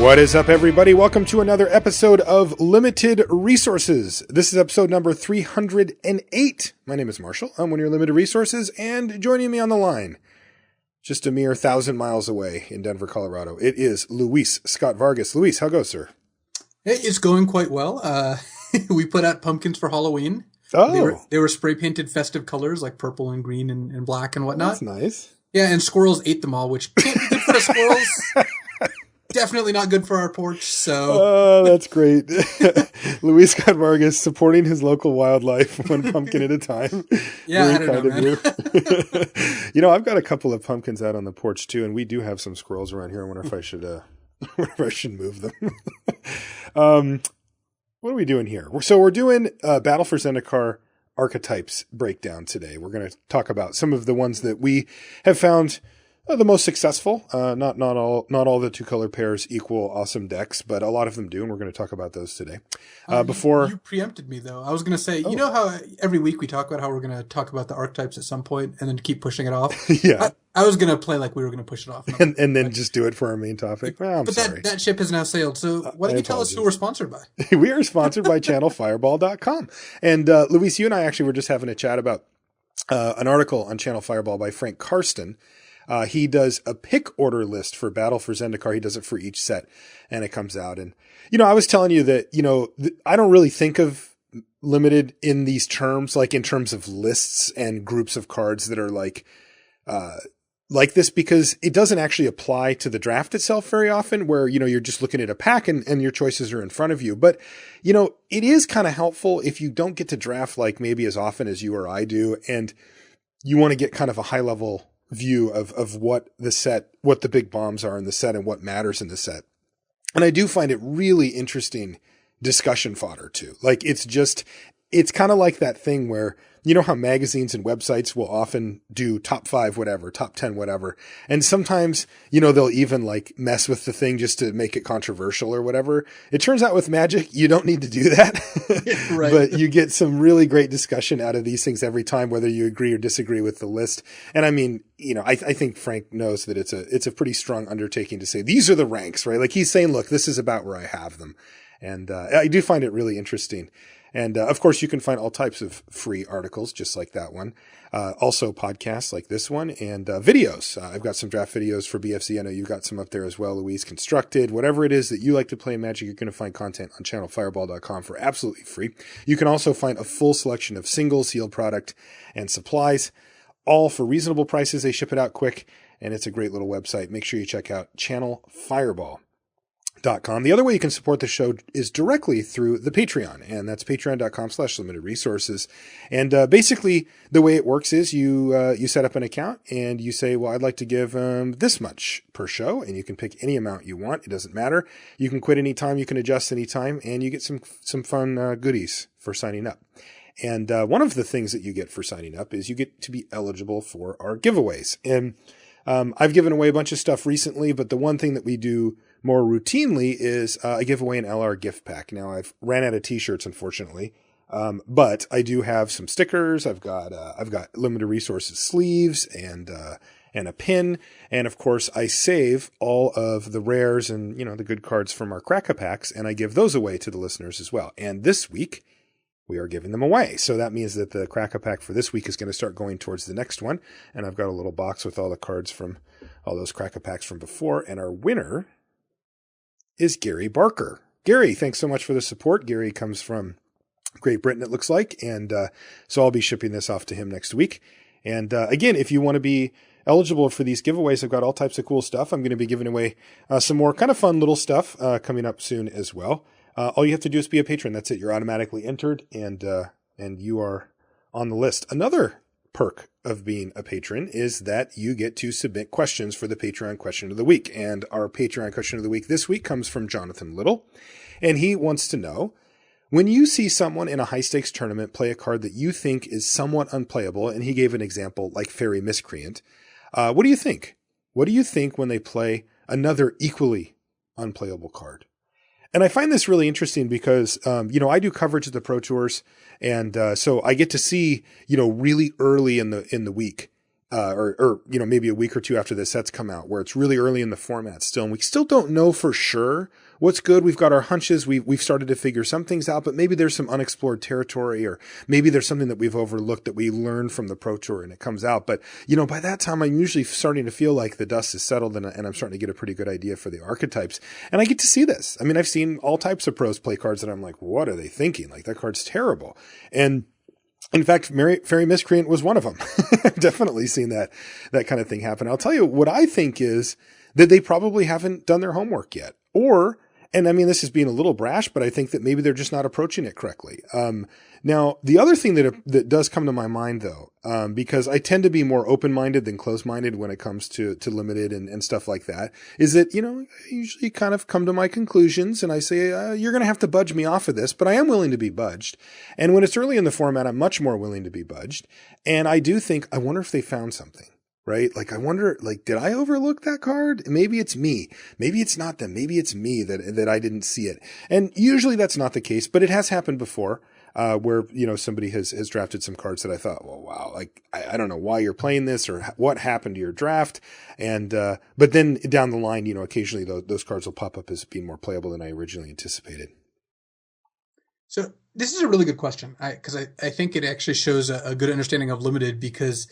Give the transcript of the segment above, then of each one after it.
What is up, everybody? Welcome to another episode of Limited Resources. This is episode number 308. My name is Marshall. I'm one of your Limited Resources, and joining me on the line, just a mere 1,000 miles away in Denver, Colorado, it is Luis Scott-Vargas. Luis, how goes, sir? Hey, it's going quite well. We put out pumpkins for Halloween. Oh. They were spray-painted festive colors like purple and green and black and whatnot. That's nice. Yeah, and squirrels ate them all, which can't be good for the squirrels. Definitely not good for our porch, so... Oh, that's great. Luis Scott-Vargas supporting his local wildlife one pumpkin at a time. Yeah, I don't know, man. You know, I've got a couple of pumpkins out on the porch, too, and we do have some squirrels around here. I wonder if I should move them. What are we doing here? So we're doing Battle for Zendikar Archetypes breakdown today. We're going to talk about some of the ones that we have found the most successful. Not all the two color pairs equal awesome decks, but a lot of them do, and we're going to talk about those today. You preempted me, though. I was going to say, You know how every week we talk about how we're going to talk about the archetypes at some point and then keep pushing it off? Yeah. I was going to play like we were going to push it off. And then just do it for our main topic. Well, I'm sorry. That ship has now sailed. So why don't you tell us who we're sponsored by? We are sponsored by channelfireball.com. And Luis, you and I actually were just having a chat about an article on Channel Fireball by Frank Karsten. He does a pick order list for Battle for Zendikar. He does it for each set, and it comes out. And, I was telling you that, I don't really think of Limited in these terms, like in terms of lists and groups of cards that are like this, because it doesn't actually apply to the draft itself very often, where, you're just looking at a pack and your choices are in front of you. But, it is kind of helpful if you don't get to draft like maybe as often as you or I do, and you want to get kind of a high level view of what the big bombs are in the set and what matters in the set. And I do find it really interesting discussion fodder too. Like it's kind of like that thing where, how magazines and websites will often do top 5, whatever, top 10, whatever. And sometimes, they'll even like mess with the thing just to make it controversial or whatever. It turns out with Magic, you don't need to do that, right. But you get some really great discussion out of these things every time, whether you agree or disagree with the list. And I mean, I think Frank knows that it's a pretty strong undertaking to say, these are the ranks, right? Like he's saying, look, this is about where I have them. And, I do find it really interesting. And, of course, you can find all types of free articles, just like that one. Also podcasts like this one and, videos. I've got some draft videos for BFZ. I know you've got some up there as well, Louise. Constructed, whatever it is that you like to play in Magic, you're going to find content on channelfireball.com for absolutely free. You can also find a full selection of single sealed product and supplies, all for reasonable prices. They ship it out quick, and it's a great little website. Make sure you check out channelfireball.com. The other way you can support the show is directly through the Patreon, and that's patreon.com/limited resources. And basically, the way it works is you set up an account and you say, well, I'd like to give this much per show, and you can pick any amount you want. It doesn't matter. You can quit anytime, you can adjust anytime, and you get some fun goodies for signing up. And one of the things that you get for signing up is you get to be eligible for our giveaways. And I've given away a bunch of stuff recently, but the one thing that we do more routinely is I give away an LR gift pack. Now I've ran out of t-shirts, unfortunately. But I do have some stickers. I've got Limited Resources sleeves and a pin. And of course I save all of the rares and, the good cards from our Cracker packs, and I give those away to the listeners as well. And this week we are giving them away. So that means that the Cracker pack for this week is going to start going towards the next one. And I've got a little box with all the cards from all those Cracker packs from before. And our winner is Gary Barker. Gary, thanks so much for the support. Gary comes from Great Britain, it looks like. And so I'll be shipping this off to him next week. And again, if you want to be eligible for these giveaways, I've got all types of cool stuff. I'm going to be giving away some more kind of fun little stuff coming up soon as well. All you have to do is be a patron. That's it. You're automatically entered, and you are on the list. Another perk of being a patron is that you get to submit questions for the Patreon question of the week. And our Patreon question of the week this week comes from Jonathan Little. And he wants to know, when you see someone in a high stakes tournament play a card that you think is somewhat unplayable, and he gave an example like Fairy Miscreant, what do you think? What do you think when they play another equally unplayable card? And I find this really interesting because, I do coverage of the Pro Tours. And so I get to see, really early in the week, or maybe a week or two after the sets come out, where it's really early in the format still, and we still don't know for sure what's good. We've got our hunches. We've started to figure some things out, but maybe there's some unexplored territory, or maybe there's something that we've overlooked that we learned from the Pro Tour and it comes out. But, by that time, I'm usually starting to feel like the dust is settled and I'm starting to get a pretty good idea for the archetypes. And I get to see this. I mean, I've seen all types of pros play cards that I'm like, what are they thinking? Like, that card's terrible. And in fact, Fairy Miscreant was one of them. I've definitely seen that kind of thing happen. I'll tell you what I think is that they probably haven't done their homework yet. And I mean, this is being a little brash, but I think that maybe they're just not approaching it correctly. Now, the other thing that does come to my mind, though, because I tend to be more open-minded than closed-minded when it comes to limited and stuff like that, is that, I usually kind of come to my conclusions and I say, you're going to have to budge me off of this, but I am willing to be budged. And when it's early in the format, I'm much more willing to be budged. And I do think, I wonder if they found something. Right? Like, I wonder, did I overlook that card? Maybe it's me. Maybe it's not them. Maybe it's me that I didn't see it. And usually that's not the case, but it has happened before, where, somebody has drafted some cards that I thought, well, wow, like, I don't know why you're playing this or what happened to your draft. And, but then down the line, occasionally those cards will pop up as being more playable than I originally anticipated. So this is a really good question. Cause I think it actually shows a good understanding of limited, because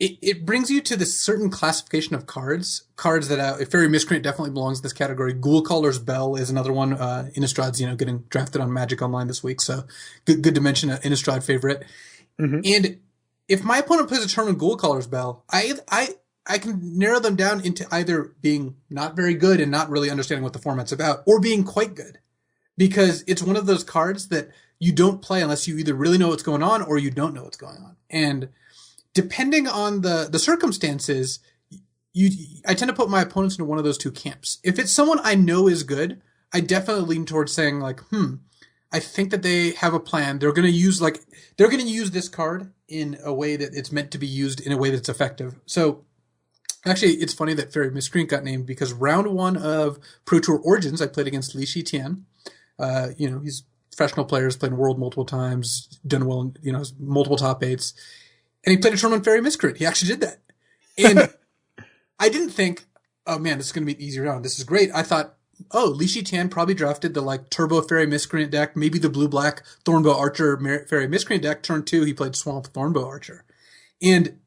it brings you to this certain classification of cards that Fairy Miscreant definitely belongs in this category. Ghoul-Caller's Bell is another one. Innistrاد's, getting drafted on Magic Online this week, so good to mention an Innistrad favorite. Mm-hmm. And if my opponent plays a tournament Ghoul-Caller's Bell, I can narrow them down into either being not very good and not really understanding what the format's about, or being quite good, because it's one of those cards that you don't play unless you either really know what's going on or you don't know what's going on. And depending on the circumstances, I tend to put my opponents into one of those two camps. If it's someone I know is good, I definitely lean towards saying like, I think that they have a plan. They're going to use this card in a way that it's meant to be used in a way that's effective. So actually, it's funny that Fairy Miscreant got named, because round 1 of Pro Tour Origins, I played against Li Shitian. He's a professional player, has played in World multiple times, done well in, multiple top 8s. And he played a tournament Fairy Miscreant. He actually did that. And I didn't think, oh man, this is going to be an easy round. This is great. I thought, Li Shitian probably drafted the Turbo Fairy Miscreant deck, maybe the blue-black Thornbow Archer Fairy Miscreant deck. Turn 2, he played Swamp Thornbow Archer. And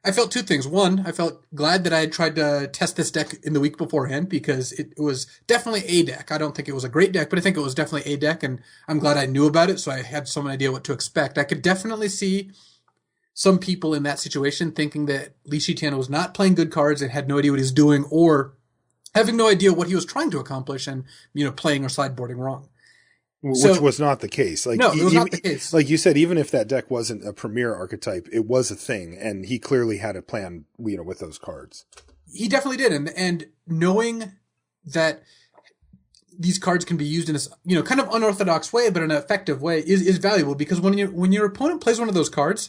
I felt two things. One, I felt glad that I had tried to test this deck in the week beforehand, because it was definitely a deck. I don't think it was a great deck, but I think it was definitely a deck, and I'm glad I knew about it, so I had some idea what to expect. I could definitely see some people in that situation thinking that Li Shitian was not playing good cards and had no idea what he was doing, or having no idea what he was trying to accomplish and, playing or sideboarding wrong. Which was not the case. No, it was not the case. Like you said, even if that deck wasn't a premier archetype, it was a thing, and he clearly had a plan, with those cards. He definitely did, and knowing that these cards can be used in a kind of unorthodox way, but in an effective way, is valuable, because when your opponent plays one of those cards,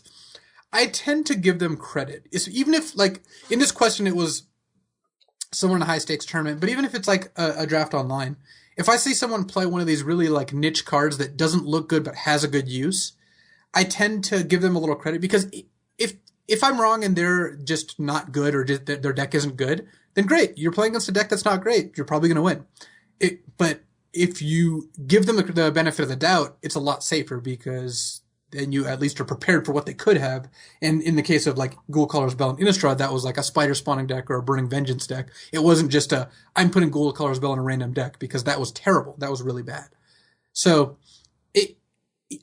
I tend to give them credit. Even if, in this question, it was someone in a high-stakes tournament, but even if it's a draft online, if I see someone play one of these really niche cards that doesn't look good but has a good use, I tend to give them a little credit, because if I'm wrong and they're just not good, or just their deck isn't good, then great. You're playing against a deck that's not great. You're probably going to win. But if you give them the benefit of the doubt, it's a lot safer, because then you at least are prepared for what they could have. And in the case of Ghoul-Caller's Bell and Innistrad, that was a Spider Spawning deck or a Burning Vengeance deck. It wasn't just I'm putting Ghoul-Caller's Bell in a random deck, because that was terrible. That was really bad. So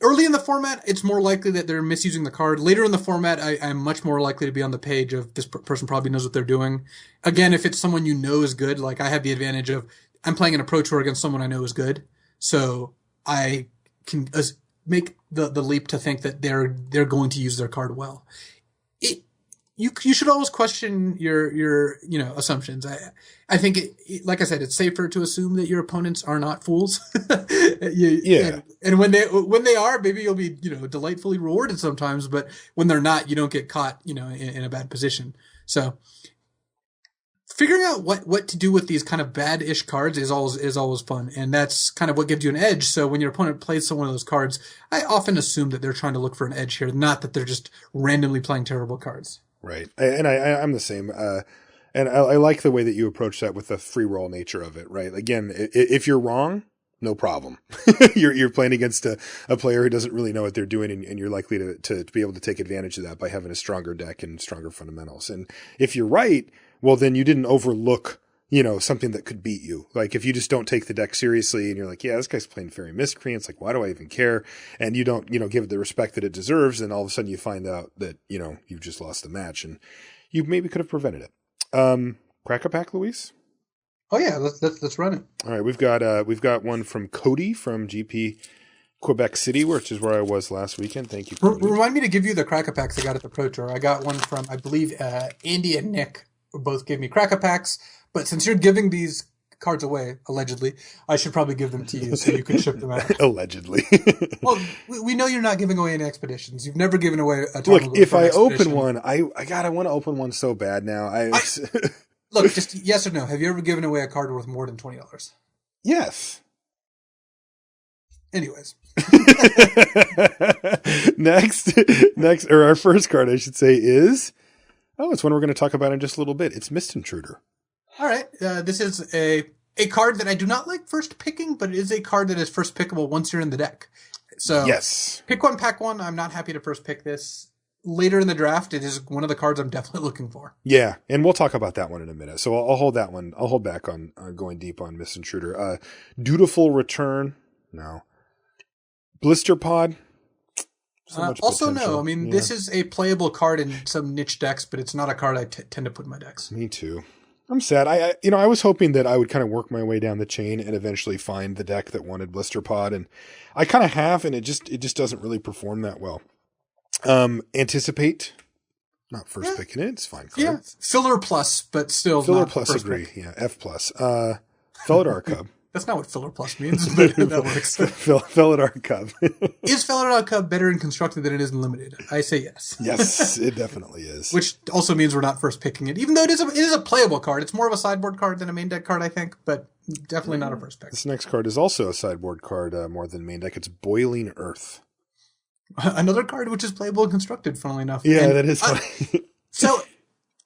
early in the format, it's more likely that they're misusing the card. Later in the format, I'm much more likely to be on the page of this person probably knows what they're doing. Again, if it's someone is good, I have the advantage of I'm playing in a Pro Tour against someone I know is good. So I can make the leap to think that they're going to use their card well. You should always question your assumptions. I think like I said, it's safer to assume that your opponents are not fools. Yeah. And when they are, maybe you'll be delightfully rewarded sometimes. But when they're not, you don't get caught in a bad position. So figuring out what to do with these kind of bad-ish cards is always fun, and that's kind of what gives you an edge. So when your opponent plays one of those cards, I often assume that they're trying to look for an edge here, not that they're just randomly playing terrible cards. Right. I'm the same. And I like the way that you approach that with the free roll nature of it, right? Again, if you're wrong, no problem. You're playing against a player who doesn't really know what they're doing, and you're likely to be able to take advantage of that by having a stronger deck and stronger fundamentals. And if you're right, well, then you didn't overlook, something that could beat you. Like if you just don't take the deck seriously and you're like, yeah, this guy's playing Fairy Miscreants. Like, why do I even care? And you don't, give it the respect that it deserves. And all of a sudden you find out that, you've just lost the match and you maybe could have prevented it. Crack a pack, Luis? Oh yeah, let's run it. All right, we've got one from Cody from GP Quebec City, which is where I was last weekend. Thank you. Remind me to give you the crack a packs I got at the Pro Tour. I got one from, I believe, Andy and Nick both gave me crack a packs. But since you're giving these cards away, allegedly, I should probably give them to you so you can ship them out. Allegedly. Well, we know you're not giving away any expeditions. You've never given away a Look, if I open one, I want to open one so bad now. Look, just yes or no. Have you ever given away a card worth more than $20? Yes. Anyways. Next, or our first card, I should say, is... Oh, it's one we're going to talk about in just a little bit. It's Mist Intruder. All right. This is a card that I do not like first picking, but it is a card that is first pickable once you're in the deck. So yes. Pick one, pack one. I'm not happy to first pick this. Later in the draft, it is one of the cards I'm definitely looking for. Yeah, and we'll talk about that one in a minute. So I'll hold that one. I'll hold back on going deep on Mist Intruder. Dutiful Return. No. Blister Pod. Also, no. I mean, This is a playable card in some niche decks, but it's not a card I tend to put in my decks. Me too. I'm sad. I was hoping that I would kind of work my way down the chain and eventually find the deck that wanted Blister Pod, and I kind of have, and it just doesn't really perform that well. Anticipate. Not first picking it. It's fine. Card. Yeah. Filler plus, but still Filler not plus. First Agree. Pick. Yeah. F plus. Felidar Cub. That's not what filler plus means, but that works. Felidar Cub. Is Felidar Cub better in constructed than it is in limited? I say yes. Yes, it definitely is. Which also means we're not first picking it, even though it is a playable card. It's more of a sideboard card than a main deck card, I think, but definitely not a first pick. This next card is also a sideboard card more than main deck. It's Boiling Earth. Another card which is playable and constructed, funnily enough. Yeah, that is funny. So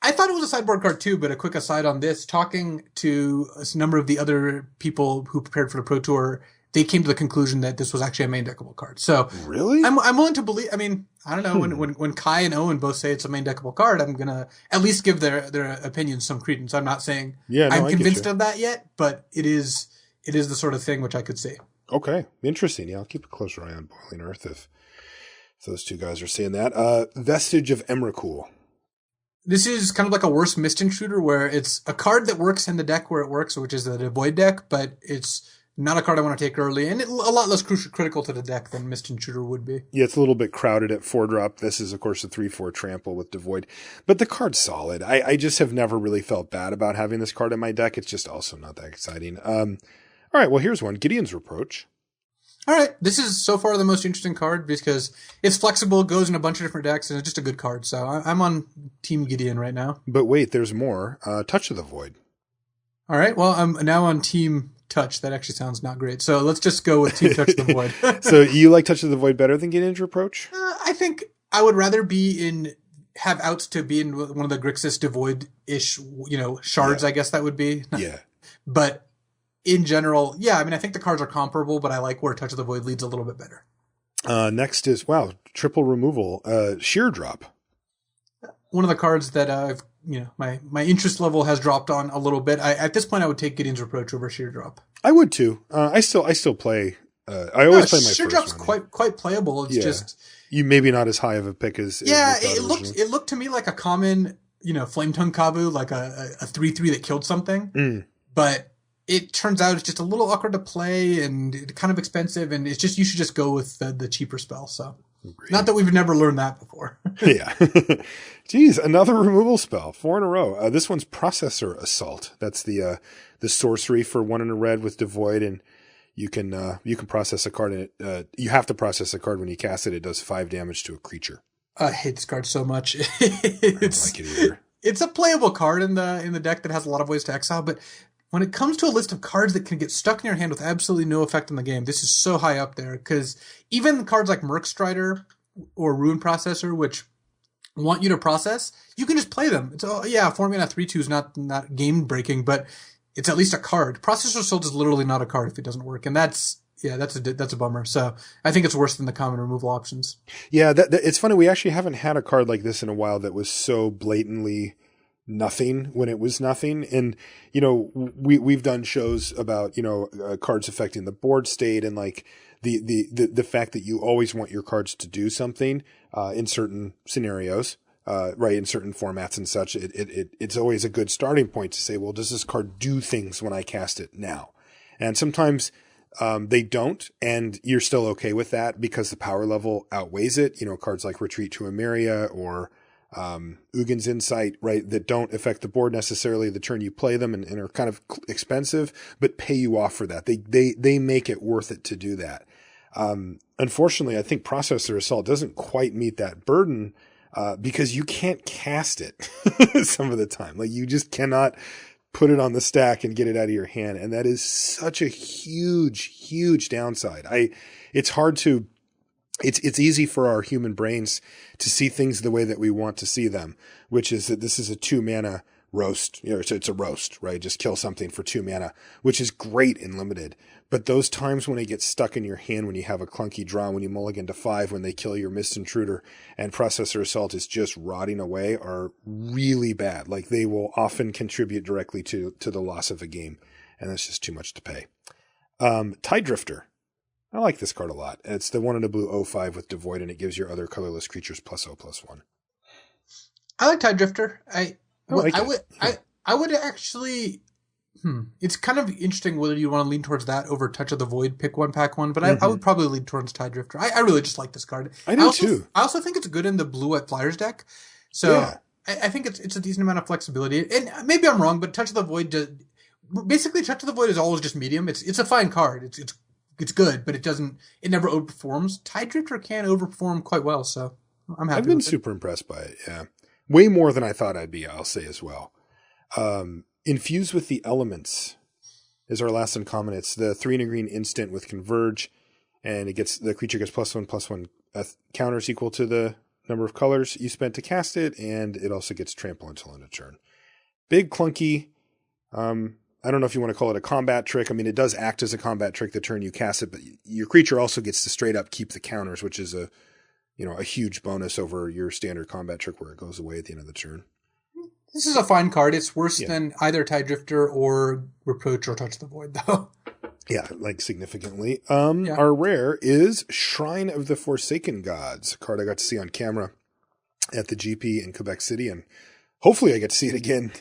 I thought it was a sideboard card too, but a quick aside on this, talking to a number of the other people who prepared for the Pro Tour, they came to the conclusion that this was actually a main deckable card. So really, I'm willing to believe. I mean, I don't know when Kai and Owen both say it's a main deckable card, I'm gonna at least give their opinions some credence. I'm not saying I'm convinced of that yet, but it is the sort of thing which I could see. Okay, interesting. Yeah, I'll keep a closer eye on Boiling Earth if those two guys are saying that. Vestige of Emrakul. This is kind of like a worse Mist Intruder, where it's a card that works in the deck where it works, which is the Devoid deck, but it's not a card I want to take early, and a lot less critical to the deck than Mist Intruder would be. Yeah, it's a little bit crowded at 4-drop. This is, of course, a 3/4 trample with Devoid, but the card's solid. I just have never really felt bad about having this card in my deck. It's just also not that exciting. All right, well, here's one. Gideon's Reproach. All right, this is so far the most interesting card because it's flexible, goes in a bunch of different decks, and it's just a good card. So I'm on Team Gideon right now. But wait, there's more. Touch of the Void. All right, well, I'm now on Team Touch. That actually sounds not great. So let's just go with Team Touch of the Void. So you like Touch of the Void better than Gideon's Reproach? I think I would rather have outs to be in one of the Grixis Devoid-ish, shards, I guess that would be. Yeah. But in general, yeah, I mean, I think the cards are comparable, but I like where Touch of the Void leads a little bit better. Next is, triple removal, Sheer Drop. One of the cards that I've, my interest level has dropped on a little bit. At this point, I would take Gideon's Reproach over Sheer Drop. I would too. I still play. I always play my Sheer first Drop's one. quite playable. It's just you maybe not as high of a pick as it looked to me like a common Flame Tongue Kabu, like a 3/3 that killed something, but it turns out it's just a little awkward to play and kind of expensive, and it's just you should just go with the cheaper spell. So, not that we've never learned that before. Yeah. Geez, another removal spell, 4 in a row. This one's Processor Assault. That's the sorcery for 1 in a red with Devoid, and you can process a card, and you have to process a card when you cast it. It does 5 damage to a creature. I hate this card so much. I don't like it either. It's a playable card in the deck that has a lot of ways to exile, but when it comes to a list of cards that can get stuck in your hand with absolutely no effect on the game, this is so high up there, because even cards like Merc Strider or Ruin Processor, which want you to process, you can just play them. It's, oh yeah, 4-mana 3/2 is not game breaking, but it's at least a card. Processor Assault is literally not a card if it doesn't work, and that's a bummer. So I think it's worse than the common removal options. Yeah, it's funny. We actually haven't had a card like this in a while that was so blatantly nothing when it was nothing. And, we've done shows about, cards affecting the board state and like the fact that you always want your cards to do something, in certain scenarios, right. In certain formats and such. It's always a good starting point to say, well, does this card do things when I cast it now? And sometimes, they don't, and you're still okay with that because the power level outweighs it. Cards like Retreat to Emeria or, Ugin's Insight, right, that don't affect the board necessarily the turn you play them and are kind of expensive, but pay you off for that. They make it worth it to do that. Unfortunately, I think Processor Assault doesn't quite meet that burden, because you can't cast it some of the time. Like you just cannot put it on the stack and get it out of your hand. And that is such a huge, huge downside. It's easy for our human brains to see things the way that we want to see them, which is that this is a 2-mana roast. It's a roast, right? Just kill something for 2 mana, which is great in limited. But those times when it gets stuck in your hand, when you have a clunky draw, when you mulligan to 5, when they kill your Mist Intruder and Processor Assault is just rotting away, are really bad. Like they will often contribute directly to the loss of a game. And that's just too much to pay. Tide Drifter. I like this card a lot. It's the 1 in a blue 0/5 with Devoid, and it gives your other colorless creatures +0/+1. I like Tide Drifter. I would actually. It's kind of interesting whether you want to lean towards that over Touch of the Void, pick one, pack one. But I would probably lean towards Tide Drifter. I really just like this card. I do too. I also think it's good in the blue at Flyers deck. So yeah. I think it's a decent amount of flexibility. And maybe I'm wrong, but Touch of the Void basically Touch of the Void is always just medium. It's a fine card. It's good, but it never overperforms. Tide Drifter can overperform quite well, so I'm happy. I've been super impressed by it, yeah. Way more than I thought I'd be, I'll say as well. Infuse with the Elements is our last uncommon. It's the 3 and a green instant with Converge, and the creature gets +1/+1 counters equal to the number of colors you spent to cast it, and it also gets Trample until end of turn. Big, clunky. I don't know if you want to call it a combat trick. I mean, it does act as a combat trick the turn you cast it, but your creature also gets to straight up keep the counters, which is a huge bonus over your standard combat trick where it goes away at the end of the turn. This is a fine card. It's worse than either Tide Drifter or Reproach or Touch the Void, though. Yeah, like significantly. Our rare is Shrine of the Forsaken Gods, a card I got to see on camera at the GP in Quebec City, and hopefully I get to see it again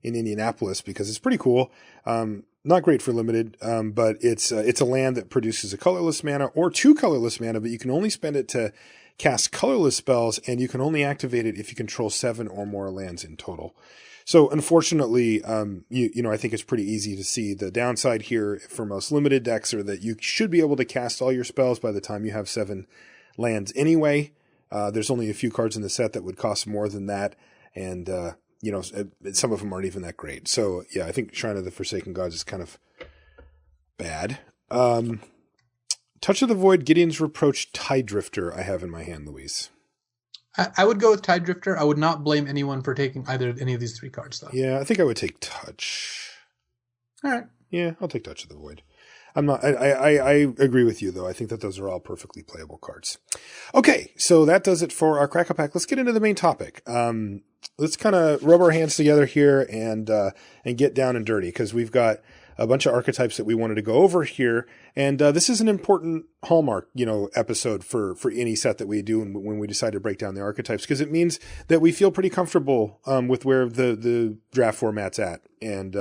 in Indianapolis because it's pretty cool. Not great for limited, but it's a land that produces a colorless mana or 2 colorless mana, but you can only spend it to cast colorless spells, and you can only activate it if you control 7 or more lands in total. So unfortunately, I think it's pretty easy to see the downside here for most limited decks are that you should be able to cast all your spells by the time you have 7 lands anyway. There's only a few cards in the set that would cost more than that, and some of them aren't even that great. So yeah, I think Shrine of the Forsaken Gods is kind of bad. Touch of the Void, Gideon's Reproach, Tide Drifter I have in my hand, Luis. I would go with Tide Drifter. I would not blame anyone for taking any of these 3 cards, though. Yeah, I think I would take Touch. All right. Yeah, I'll take Touch of the Void. I agree with you, though. I think that those are all perfectly playable cards. Okay, so that does it for our Crack a Pack. Let's get into the main topic. Let's kind of rub our hands together here and get down and dirty, because we've got a bunch of archetypes that we wanted to go over here. And this is an important hallmark, episode for any set that we do when we decide to break down the archetypes, because it means that we feel pretty comfortable with where the draft format's at. And,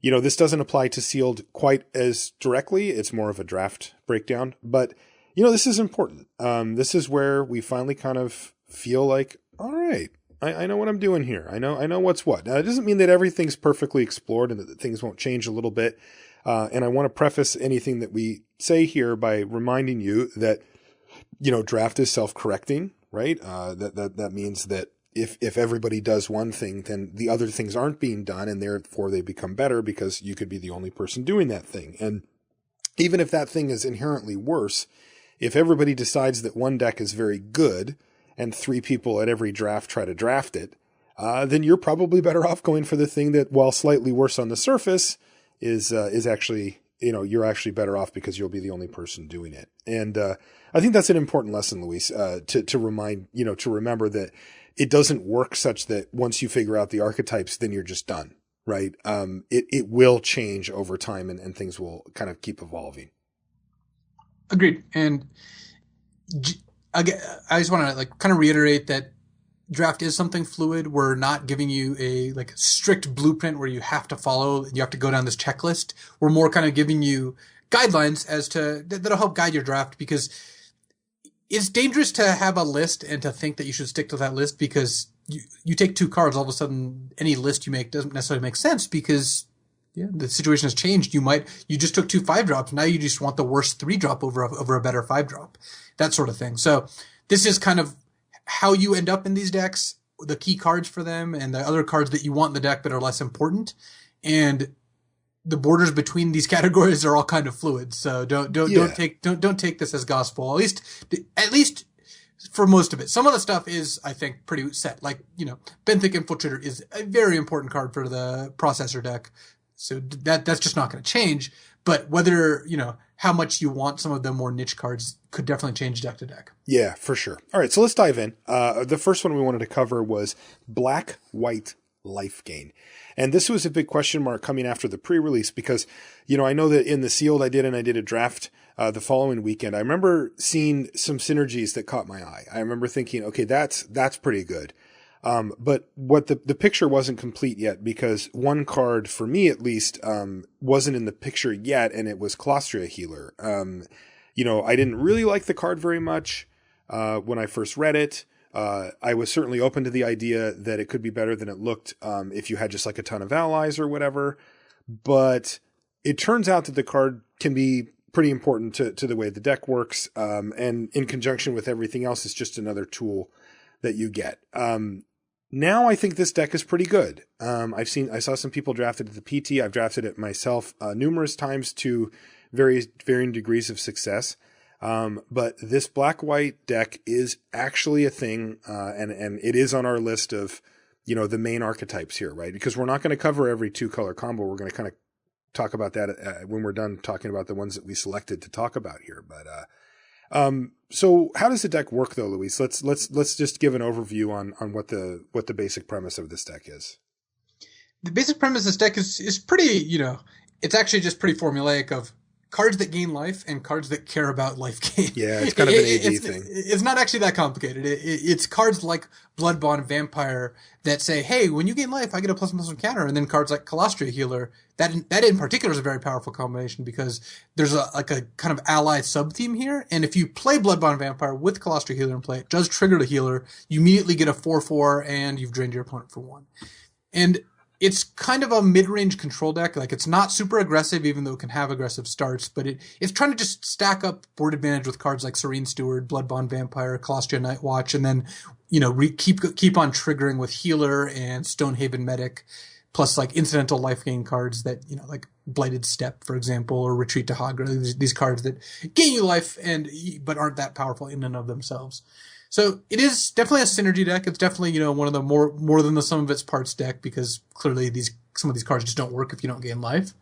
this doesn't apply to sealed quite as directly. It's more of a draft breakdown. But, this is important. This is where we finally kind of feel like, all right, I know what I'm doing here. I know what's what. Now, it doesn't mean that everything's perfectly explored and that things won't change a little bit. And I want to preface anything that we say here by reminding you that, draft is self-correcting, right? That means that if everybody does one thing, then the other things aren't being done, and therefore they become better because you could be the only person doing that thing. And even if that thing is inherently worse, if everybody decides that one deck is very good and 3 people at every draft try to draft it, then you're probably better off going for the thing that, while slightly worse on the surface, is actually, you're actually better off because you'll be the only person doing it. And I think that's an important lesson, Luis, to remind, to remember that it doesn't work such that once you figure out the archetypes, then you're just done, right? It will change over time, and things will kind of keep evolving. Agreed. And again, I just want to kind of reiterate that draft is something fluid. We're not giving you a strict blueprint where you have to follow, you have to go down this checklist. We're more kind of giving you guidelines as to that'll help guide your draft, because it's dangerous to have a list and to think that you should stick to that list, because you take 2 cards, all of a sudden any list you make doesn't necessarily make sense, because the situation has changed. You just took 2 5-drops. Now you just want the worst 3-drop over a better 5-drop, that sort of thing. So this is kind of how you end up in these decks, the key cards for them, and the other cards that you want in the deck that are less important. And the borders between these categories are all kind of fluid. So don't take this as gospel. At least for most of it. Some of the stuff is, I think, pretty set. Like, Benthic Infiltrator is a very important card for the processor deck. So that's just not going to change. But whether, how much you want some of the more niche cards could definitely change deck to deck. Yeah, for sure. All right, so let's dive in. The first one we wanted to cover was black-white life gain. And this was a big question mark coming after the pre-release, because, I know that in the sealed I did a draft the following weekend. I remember seeing some synergies that caught my eye. I remember thinking, okay, that's pretty good. But what the picture wasn't complete yet, because one card, for me at least, wasn't in the picture yet, and it was Colostria Healer. I didn't really like the card very much when I first read it. I was certainly open to the idea that it could be better than it looked if you had just a ton of allies or whatever. But it turns out that the card can be pretty important to the way the deck works, and in conjunction with everything else, it's just another tool that you get. Now I think this deck is pretty good. I saw some people draft it at the PT. I've drafted it myself numerous times to varying degrees of success. But this black-white deck is actually a thing, and it is on our list of, the main archetypes here, right? Because we're not going to cover every 2-color combo. We're going to kind of talk about that when we're done talking about the ones that we selected to talk about here. But so how does the deck work, though, Luis? Let's just give an overview on what the basic premise of this deck is. The basic premise of this deck is pretty, it's actually just pretty formulaic of cards that gain life and cards that care about life gain. Yeah, it's kind of an AD thing. It's not actually that complicated. It's cards like Bloodbond Vampire that say, hey, when you gain life, I get a +1/+1 counter. And then cards like Colostria Healer, that in particular is a very powerful combination, because there's a kind of ally sub-theme here. And if you play Bloodbond Vampire with Colostria Healer in play, it does trigger the healer. You immediately get a 4/4, and you've drained your opponent for 1. And it's kind of a mid-range control deck. It's not super aggressive, even though it can have aggressive starts, but it's trying to just stack up board advantage with cards like Serene Steward, Bloodbond Vampire, Colostria Nightwatch, and then, keep on triggering with Healer and Stonehaven Medic, plus incidental life gain cards that, like Blighted Step, for example, or Retreat to Hagra, these cards that gain you life but aren't that powerful in and of themselves. So it is definitely a synergy deck. It's definitely, one of the more than the sum of its parts deck, because clearly some of these cards just don't work if you don't gain life.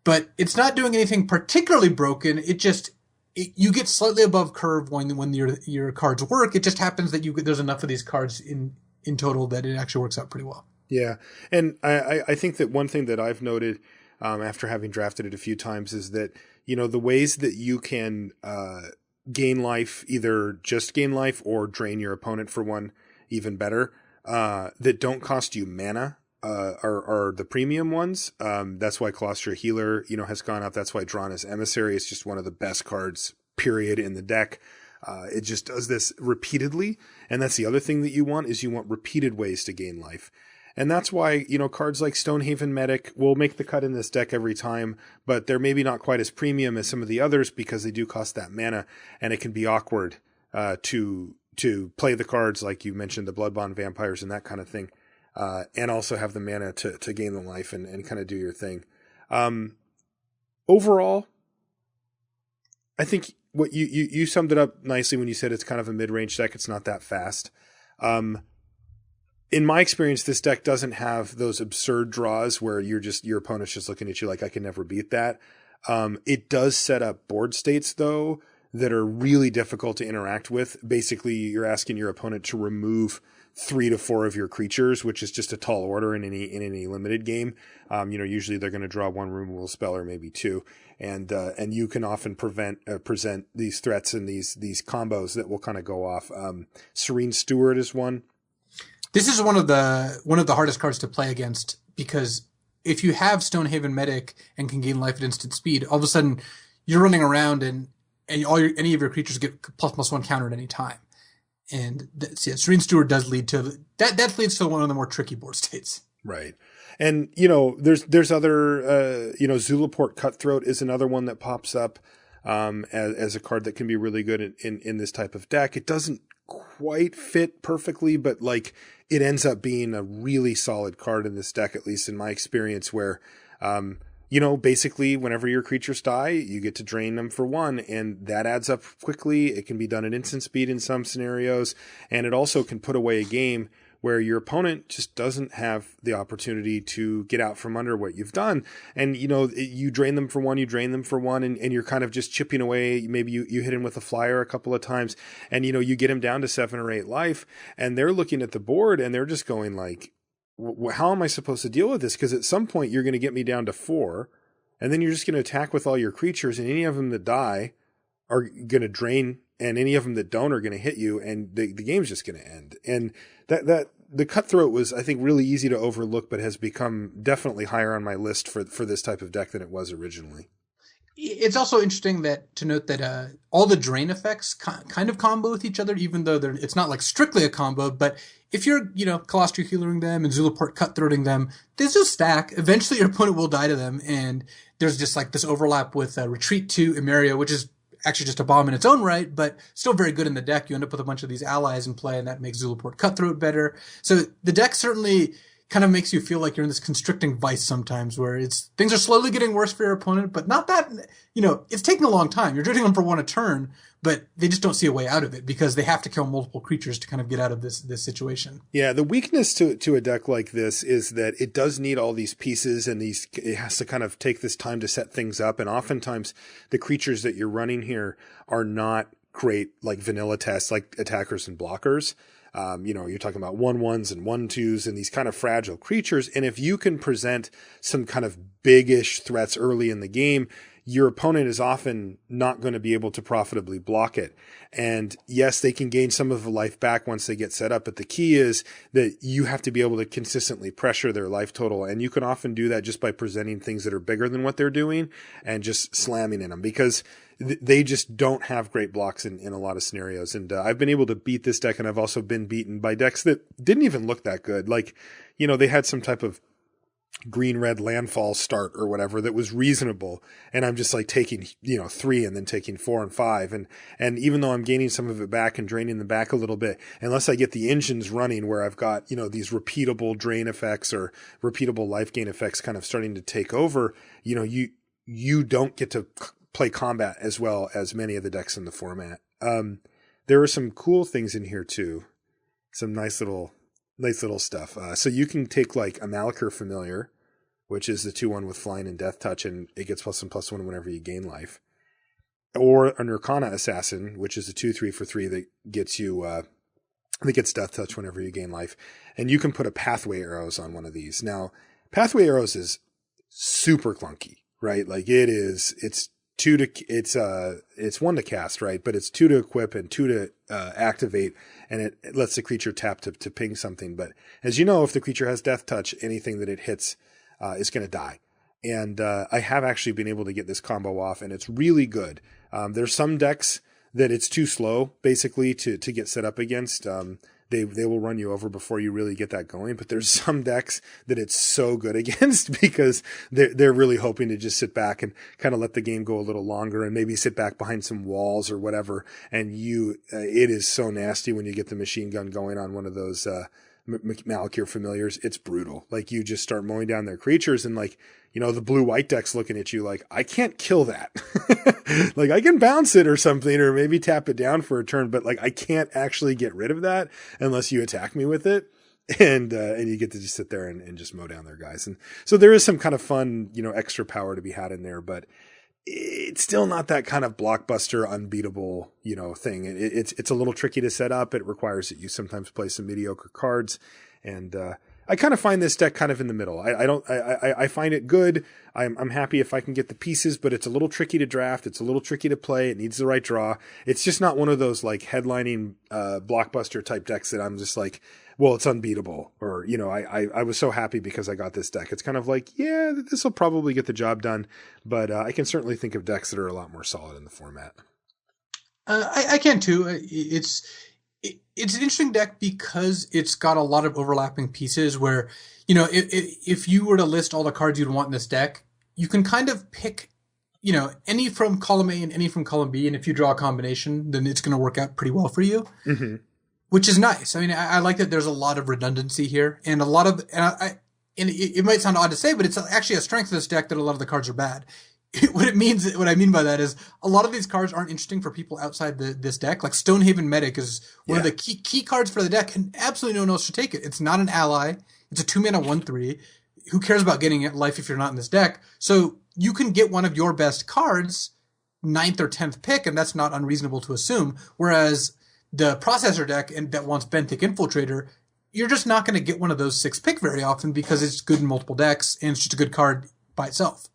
But it's not doing anything particularly broken. You get slightly above curve when your cards work. It just happens that there's enough of these cards in total that it actually works out pretty well. Yeah. And I think that one thing that I've noted after having drafted it a few times is that, the ways that you can gain life, either just gain life or drain your opponent for 1, even better, that don't cost you mana, are the premium ones. That's why Colostria Healer, has gone up. That's why Drana's Emissary is just one of the best cards, period, in the deck. It just does this repeatedly. And that's the other thing that you want repeated ways to gain life. And that's why, cards like Stonehaven Medic will make the cut in this deck every time, but they're maybe not quite as premium as some of the others, because they do cost that mana, and it can be awkward to play the cards like you mentioned, the Bloodbond Vampires and that kind of thing, and also have the mana to gain the life and kind of do your thing. Overall, I think what you summed it up nicely when you said it's kind of a mid-range deck. It's not that fast. In my experience, this deck doesn't have those absurd draws where your opponent's just looking at you like I can never beat that. It does set up board states though that are really difficult to interact with. Basically, you're asking your opponent to remove 3 to 4 of your creatures, which is just a tall order in any limited game. Usually they're going to draw 1 removal spell or maybe 2, and you can often present these threats and these combos that will kind of go off. Serene Steward is one. This is one of the hardest cards to play against, because if you have Stonehaven Medic and can gain life at instant speed, all of a sudden you're running around and any of your creatures get ++1 counter at any time. And Serene Steward does lead to that leads to one of the more tricky board states. Right. And, there's other, Zulaport Cutthroat is another one that pops up, as a card that can be really good in this type of deck. It doesn't quite fit perfectly, but like it ends up being a really solid card in this deck, at least in my experience, where, basically whenever your creatures die, you get to drain them for 1, and that adds up quickly. It can be done at instant speed in some scenarios, and it also can put away a game where your opponent just doesn't have the opportunity to get out from under what you've done. And, you drain them for 1, and you're kind of just chipping away. Maybe you hit him with a flyer a couple of times, and, you get him down to 7 or 8 life, and they're looking at the board and they're just going like, how am I supposed to deal with this? Because at some point you're going to get me down to 4, and then you're just going to attack with all your creatures, and any of them that die are going to drain, and any of them that don't are going to hit you, and the game's just going to end. And that the Cutthroat was, I think, really easy to overlook, but has become definitely higher on my list for this type of deck than it was originally. It's also interesting to note that all the drain effects kind of combo with each other, even though it's not like strictly a combo. But if you're, Colostri Healing them and Zulaport Cutthroating them, there's just stack. Eventually your opponent will die to them, and there's just like this overlap with Retreat to Emeria, which is actually just a bomb in its own right, but still very good in the deck. You end up with a bunch of these allies in play, and that makes Zulaport Cutthroat better. So the deck certainly kind of makes you feel like you're in this constricting vice sometimes, where things are slowly getting worse for your opponent, but not that, it's taking a long time. You're draining them for 1 a turn, but they just don't see a way out of it because they have to kill multiple creatures to kind of get out of this situation. Yeah, the weakness to a deck like this is that it does need all these pieces, and it has to kind of take this time to set things up. And oftentimes the creatures that you're running here are not great, like vanilla tests, like attackers and blockers. You're talking about 1/1s and 1/2s and these kind of fragile creatures. And if you can present some kind of big-ish threats early in the game, your opponent is often not going to be able to profitably block it. And yes, they can gain some of the life back once they get set up, but the key is that you have to be able to consistently pressure their life total. And you can often do that just by presenting things that are bigger than what they're doing and just slamming in them, because they just don't have great blocks in a lot of scenarios. And I've been able to beat this deck, and I've also been beaten by decks that didn't even look that good. Like, they had some type of green-red landfall start or whatever that was reasonable, and I'm just like taking 3 and then taking 4 and 5, and even though I'm gaining some of it back and draining them back a little bit, unless I get the engines running where I've got these repeatable drain effects or repeatable life gain effects kind of starting to take over, you don't get to play combat as well as many of the decks in the format. There are some cool things in here too, some nice little stuff. So you can take like a Malakir Familiar, which is the 2/1 with flying and death touch, and it gets +1/+1 whenever you gain life. Or a Nirkana Assassin, which is a 2/3 for 3 that gets you, that gets death touch whenever you gain life. And you can put a Pathway Arrows on one of these. Now, Pathway Arrows is super clunky, right? Like it's 1 to cast, right? But it's 2 to equip and 2 to activate, and it lets the creature tap to ping something. But as you know, if the creature has death touch, anything that it hits is going to die. And I have actually been able to get this combo off, and it's really good. There's some decks that it's too slow, basically, to get set up against. They will run you over before you really get that going. But there's some decks that it's so good against because they're really hoping to just sit back and kind of let the game go a little longer and maybe sit back behind some walls or whatever. And it is so nasty when you get the machine gun going on one of those Malakir familiars, it's brutal. Like you just start mowing down their creatures and like, the blue-white deck's looking at you like, I can't kill that. Like I can bounce it or something, or maybe tap it down for a turn, but like I can't actually get rid of that unless you attack me with it. And you get to just sit there and just mow down their guys. And so there is some kind of fun, extra power to be had in there, but it's still not that kind of blockbuster, unbeatable, thing. It's a little tricky to set up. It requires that you sometimes play some mediocre cards. And, I kind of find this deck kind of in the middle. I find it good. I'm happy if I can get the pieces, but it's a little tricky to draft. It's a little tricky to play. It needs the right draw. It's just not one of those like headlining, blockbuster type decks that I'm just like, well, it's unbeatable, or, I was so happy because I got this deck. It's kind of like, yeah, this will probably get the job done, but I can certainly think of decks that are a lot more solid in the format. I can too. It's an interesting deck because it's got a lot of overlapping pieces where, if you were to list all the cards you'd want in this deck, you can kind of pick, any from column A and any from column B. And if you draw a combination, then it's going to work out pretty well for you. Mm-hmm. Which is nice. I mean, I like that there's a lot of redundancy here, and a lot of, and it might sound odd to say, but it's actually a strength of this deck that a lot of the cards are bad. What I mean by that is a lot of these cards aren't interesting for people outside this deck. Like Stonehaven Medic is one of the key cards for the deck, and absolutely no one else should take it. It's not an ally. It's a 2-mana 1/3. Who cares about getting it life if you're not in this deck? So you can get one of your best cards 9th or 10th pick, and that's not unreasonable to assume. Whereas the Processor deck and that wants Benthic Infiltrator, you're just not going to get one of those 6th pick very often because it's good in multiple decks and it's just a good card by itself.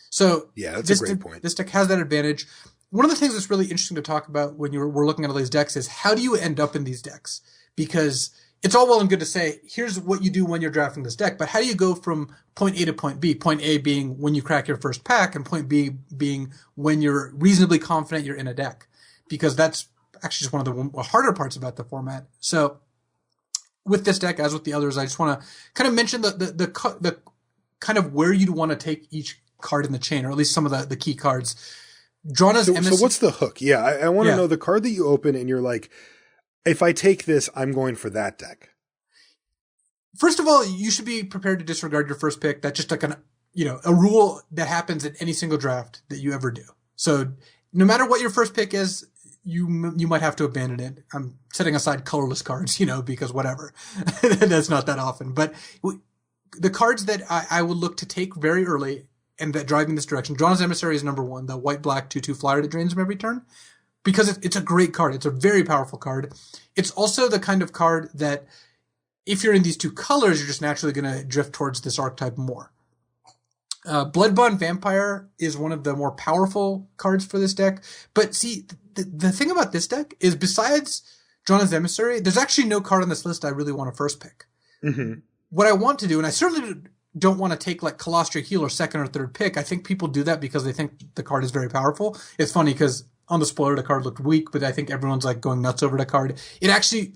So yeah, that's a great point. This deck has that advantage. One of the things that's really interesting to talk about when we're looking at all these decks is how do you end up in these decks? Because it's all well and good to say, here's what you do when you're drafting this deck, but how do you go from point A to point B? Point A being when you crack your first pack, and point B being when you're reasonably confident you're in a deck. Because that's actually just one of the harder parts about the format. So with this deck, as with the others, I just want to kind of mention the kind of where you'd want to take each card in the chain, or at least some of the key cards. Drawn as so what's the hook? Yeah, I want to know the card that you open and you're like, if I take this, I'm going for that deck. First of all, you should be prepared to disregard your first pick. That's just like a rule that happens in any single draft that you ever do. So no matter what your first pick is, you might have to abandon it. I'm setting aside colorless cards, because whatever. That's not that often. But the cards that I would look to take very early and that drive in this direction, Drawn's Emissary is number 1, the white-black 2/2 flyer that drains them every turn. Because it's a great card. It's a very powerful card. It's also the kind of card that if you're in these two colors, you're just naturally going to drift towards this archetype more. Bloodbond Vampire is one of the more powerful cards for this deck. But see, the thing about this deck is besides Drawn's Emissary, there's actually no card on this list I really want to first pick. Mm-hmm. What I want to do, and I certainly don't want to take like Colostria Healer second or third pick. I think people do that because they think the card is very powerful. It's funny because on the spoiler, the card looked weak, but I think everyone's like going nuts over the card. It actually,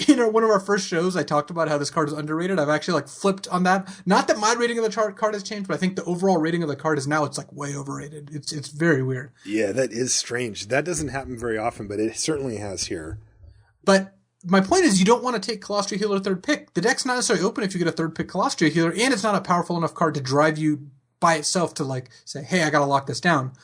one of our first shows, I talked about how this card is underrated. I've actually like flipped on that. Not that my rating of the card has changed, but I think the overall rating of the card is now it's like way overrated. It's very weird. Yeah, that is strange. That doesn't happen very often, but it certainly has here. But my point is you don't want to take Colostria Healer third pick. The deck's not necessarily open if you get a third pick Colostria Healer, and it's not a powerful enough card to drive you by itself to like say, hey, I got to lock this down.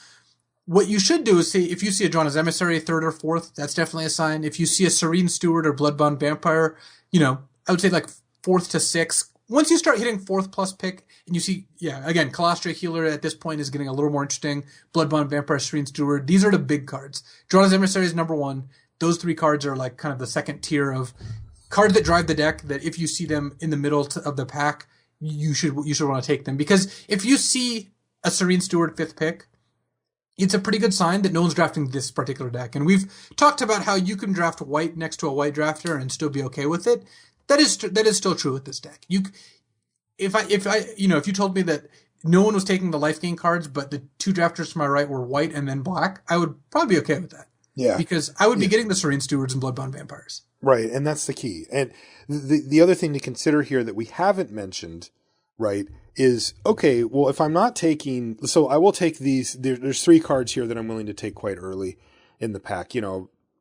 What you should do is see if you see a Drawn's Emissary 3rd or 4th, that's definitely a sign. If you see a Serene Steward or Bloodbond Vampire, I would say like 4th to 6th. Once you start hitting 4th plus pick and you see, again, Colostria Healer at this point is getting a little more interesting. Bloodbond Vampire, Serene Steward. These are the big cards. Drawn's Emissary is number 1. Those 3 cards are like kind of the second tier of cards that drive the deck that if you see them in the middle of the pack, you should want to take them. Because if you see a Serene Steward 5th pick, it's a pretty good sign that no one's drafting this particular deck. And we've talked about how you can draft white next to a white drafter and still be okay with it. That is still true with this deck. If you told me that no one was taking the life gain cards, but the 2 drafters to my right were white and then black, I would probably be okay with that. Yeah. Because I would be getting the Serene Stewards and Bloodbound Vampires. Right. And that's the key. And the other thing to consider here that we haven't mentioned, right, is, okay, well, if I'm not taking, so I will take these, there's 3 cards here that I'm willing to take quite early in the pack.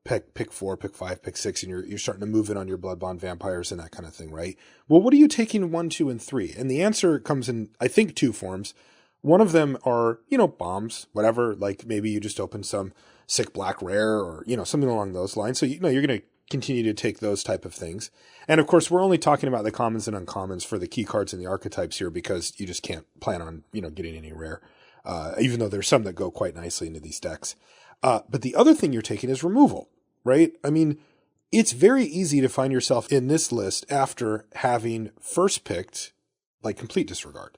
pick 4, pick 5, pick 6, and you're starting to move in on your blood-bond vampires and that kind of thing, right? Well, what are you taking 1, 2, and 3? And the answer comes in, I think, 2 forms. One of them are, bombs, whatever, like maybe you just open some sick black rare or, something along those lines. So, you're going to continue to take those type of things. And of course, we're only talking about the commons and uncommons for the key cards and the archetypes here because you just can't plan on, getting any rare, even though there's some that go quite nicely into these decks. But the other thing you're taking is removal, right? I mean, it's very easy to find yourself in this list after having first picked like complete disregard.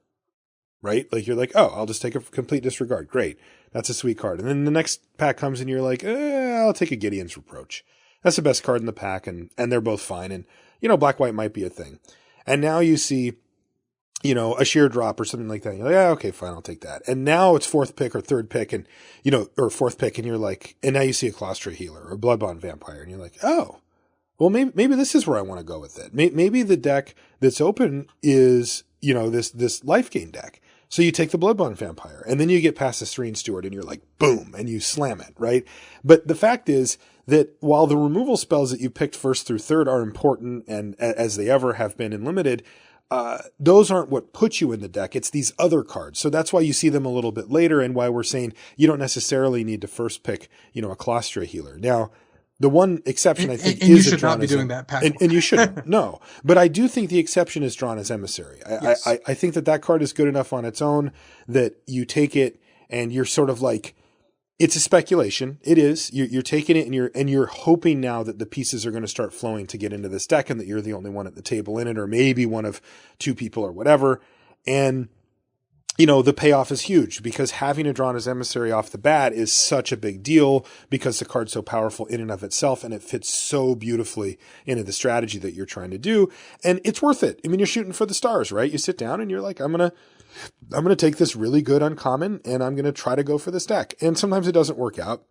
Right? Like you're like, oh, I'll just take a complete disregard. Great. That's a sweet card. And then the next pack comes and you're like, I'll take a Gideon's Reproach. That's the best card in the pack. And they're both fine. And, black, white might be a thing. And now you see, a sheer drop or something like that. You're like, okay, fine. I'll take that. And now it's fourth pick or third pick and, or fourth pick. And you're like, and now you see a Claustra Healer or a Bloodbond Vampire. And you're like, oh, well, maybe this is where I want to go with it. Maybe the deck that's open is, this life gain deck. So you take the Bloodbond Vampire and then you get past the Serene Steward and you're like, boom, and you slam it, right? But the fact is that while the removal spells that you picked first through third are important and as they ever have been in Limited, those aren't what put you in the deck. It's these other cards. So that's why you see them a little bit later and why we're saying you don't necessarily need to first pick, a Claustra Healer. Now, the one exception I think and is you should not be doing that, Pat. And you shouldn't. No, but I do think the exception is drawn as Emissary. Yes. I think that card is good enough on its own that you take it and you're sort of like, it's a speculation. It is. You're taking it and you're hoping now that the pieces are going to start flowing to get into this deck and that you're the only one at the table in it, or maybe one of 2 people or whatever. And the payoff is huge because having a drawn as Emissary off the bat is such a big deal because the card's so powerful in and of itself and it fits so beautifully into the strategy that you're trying to do. And it's worth it. I mean, you're shooting for the stars, right? You sit down and you're like, I'm going to take this really good uncommon and I'm going to try to go for this deck. And sometimes it doesn't work out.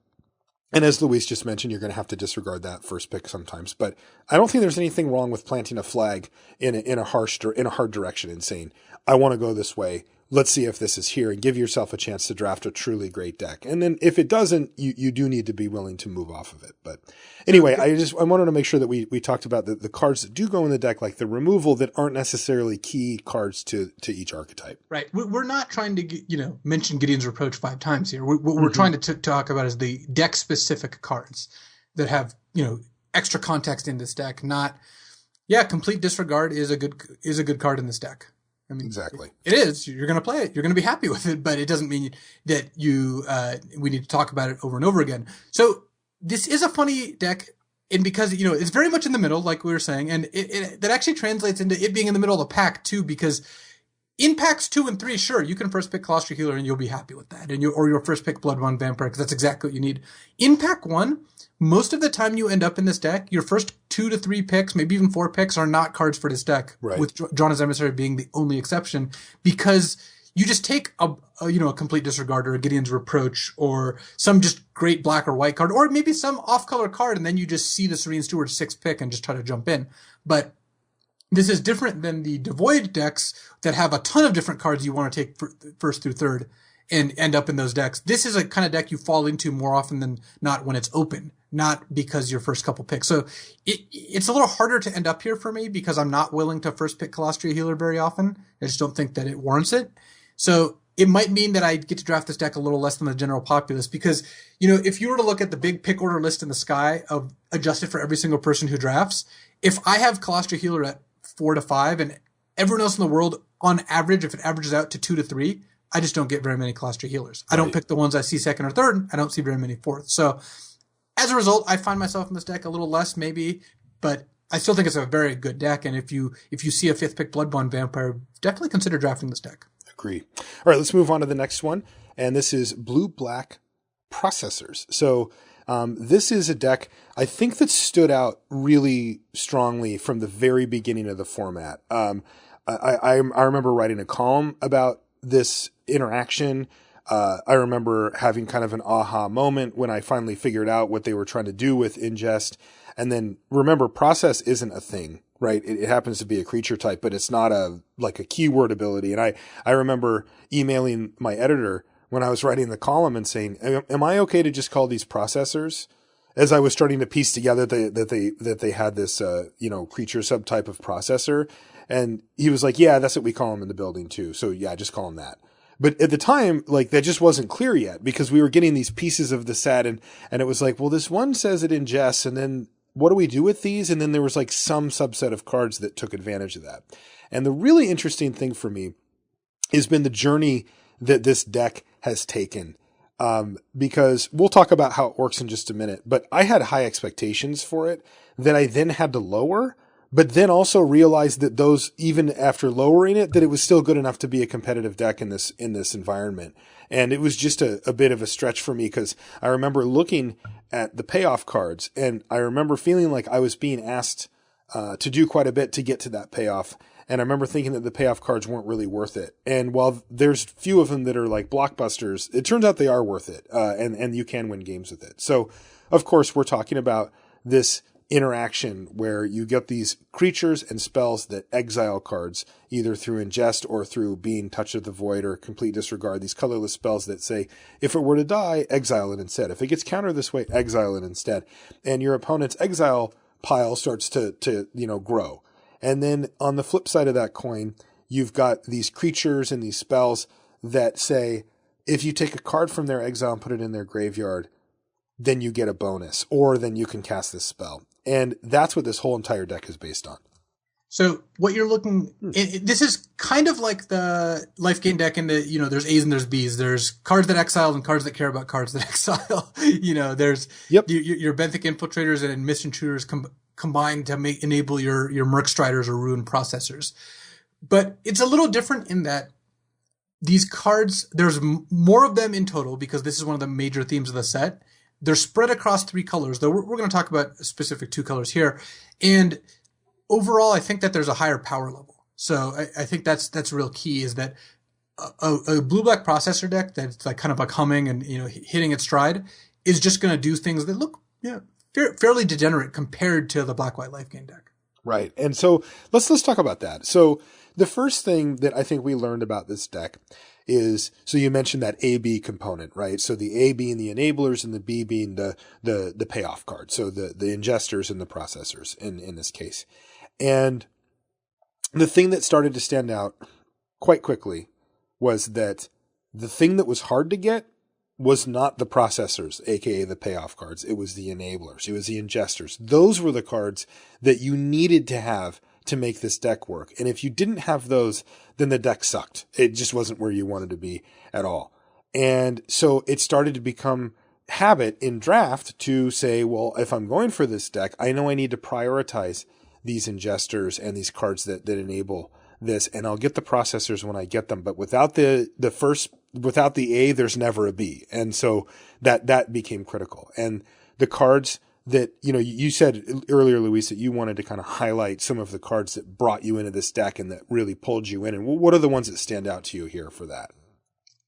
And as Luis just mentioned, you're going to have to disregard that first pick sometimes. But I don't think there's anything wrong with planting a flag in a hard direction and saying, I want to go this way. Let's see if this is here, and give yourself a chance to draft a truly great deck. And then if it doesn't, you do need to be willing to move off of it. But anyway, I wanted to make sure that we talked about the cards that do go in the deck, like the removal that aren't necessarily key cards to each archetype. Right. We're not trying to, mention Gideon's Reproach 5 times here. What we're trying to talk about is the deck specific cards that have, extra context in this deck. Not, complete disregard is a good card in this deck. I mean, exactly. It is. You're going to play it. You're going to be happy with it, but it doesn't mean that we need to talk about it over and over again. So this is a funny deck, and because, it's very much in the middle, like we were saying, and that actually translates into it being in the middle of the pack too, because in packs 2 and 3, sure, you can first pick Claustra Healer and you'll be happy with that, or your first pick Bloodbond Vampire, because that's exactly what you need. In pack 1, most of the time you end up in this deck, your first 2 to 3 picks, maybe even 4 picks, are not cards for this deck, right, with Drawn as Emissary being the only exception, because you just take a complete disregard or a Gideon's Reproach or some just great black or white card, or maybe some off-color card, and then you just see the Serene Steward 6th pick and just try to jump in. But this is different than the devoid decks that have a ton of different cards you want to take first through third and end up in those decks. This is a kind of deck you fall into more often than not when it's open, not because your first couple picks. So it's a little harder to end up here for me because I'm not willing to first pick Claustria Healer very often. I just don't think that it warrants it. So it might mean that I get to draft this deck a little less than the general populace because, if you were to look at the big pick order list in the sky of adjusted for every single person who drafts, if I have Claustria Healer at 4 to 5 and everyone else in the world, on average, if it averages out to 2 to 3, I just don't get very many Claustria Healers. I don't pick the ones I see second or third. I don't see very many fourth. So as a result, I find myself in this deck a little less maybe, but I still think it's a very good deck. And if you see a 5th pick Bloodbond Vampire, definitely consider drafting this deck. Agree. All right, let's move on to the next one. And this is Blue-Black Processors. So this is a deck I think that stood out really strongly from the very beginning of the format. I remember writing a column about this interaction. I remember having kind of an aha moment when I finally figured out what they were trying to do with ingest. And then remember, process isn't a thing, right? It happens to be a creature type, but it's not a keyword ability. And I remember emailing my editor when I was writing the column and saying, am I okay to just call these processors? as I was starting to piece together that they had this, creature subtype of processor. And he was like, yeah, that's what we call them in the building too. So yeah, just call them that. But at the time, like, that just wasn't clear yet because we were getting these pieces of the set and it was like, well, this one says it ingests, and then what do we do with these? And then there was like some subset of cards that took advantage of that. And the really interesting thing for me has been the journey that this deck has taken. Because we'll talk about how it works in just a minute, but I had high expectations for it that I then had to lower, but then also realized that those, even after lowering it, that it was still good enough to be a competitive deck in this environment. And it was just a bit of a stretch for me because I remember looking at the payoff cards and I remember feeling like I was being asked, to do quite a bit to get to that payoff. And I remember thinking that the payoff cards weren't really worth it. And while there's few of them that are like blockbusters, it turns out they are worth it. And you can win games with it. So of course we're talking about this interaction where you get these creatures and spells that exile cards either through ingest or through being touch of the void or complete disregard, these colorless spells that say, if it were to die, exile it instead. If it gets countered this way, exile it instead. And your opponent's exile pile starts to grow. And then on the flip side of that coin, you've got these creatures and these spells that say, if you take a card from their exile and put it in their graveyard, then you get a bonus, or then you can cast this spell. And that's what this whole entire deck is based on. So what you're looking, this is kind of like the life gain deck in the, there's A's and there's B's. There's cards that exile and cards that care about cards that exile. There's your Benthic Infiltrators and Mist Intruders combined to enable your Merc Striders or Ruin Processors. But it's a little different in that these cards, there's more of them in total because this is one of the major themes of the set. They're spread across 3 colors, though we're going to talk about specific 2 colors here. And overall, I think that there's a higher power level. So I think that's real key is that a blue-black processor deck that's like kind of like humming and hitting its stride is just going to do things that look fairly degenerate compared to the black-white life gain deck. Right. And so let's talk about that. So the first thing that I think we learned about this deck is, so you mentioned that A-B component, right? So the A being the enablers and the B being the payoff card. So the ingesters and the processors in this case. And the thing that started to stand out quite quickly was that the thing that was hard to get was not the processors, aka the payoff cards. It was the enablers. It was the ingesters. Those were the cards that you needed to have to make this deck work. And if you didn't have those, then the deck sucked. It just wasn't where you wanted to be at all. And so it started to become habit in draft to say, well, if I'm going for this deck, I know I need to prioritize these ingesters and these cards that enable this, and I'll get the processors when I get them. But without without the A, there's never a B. And so that became critical. And the cards that, you said earlier, Luis, that you wanted to kind of highlight some of the cards that brought you into this deck and that really pulled you in. And what are the ones that stand out to you here for that?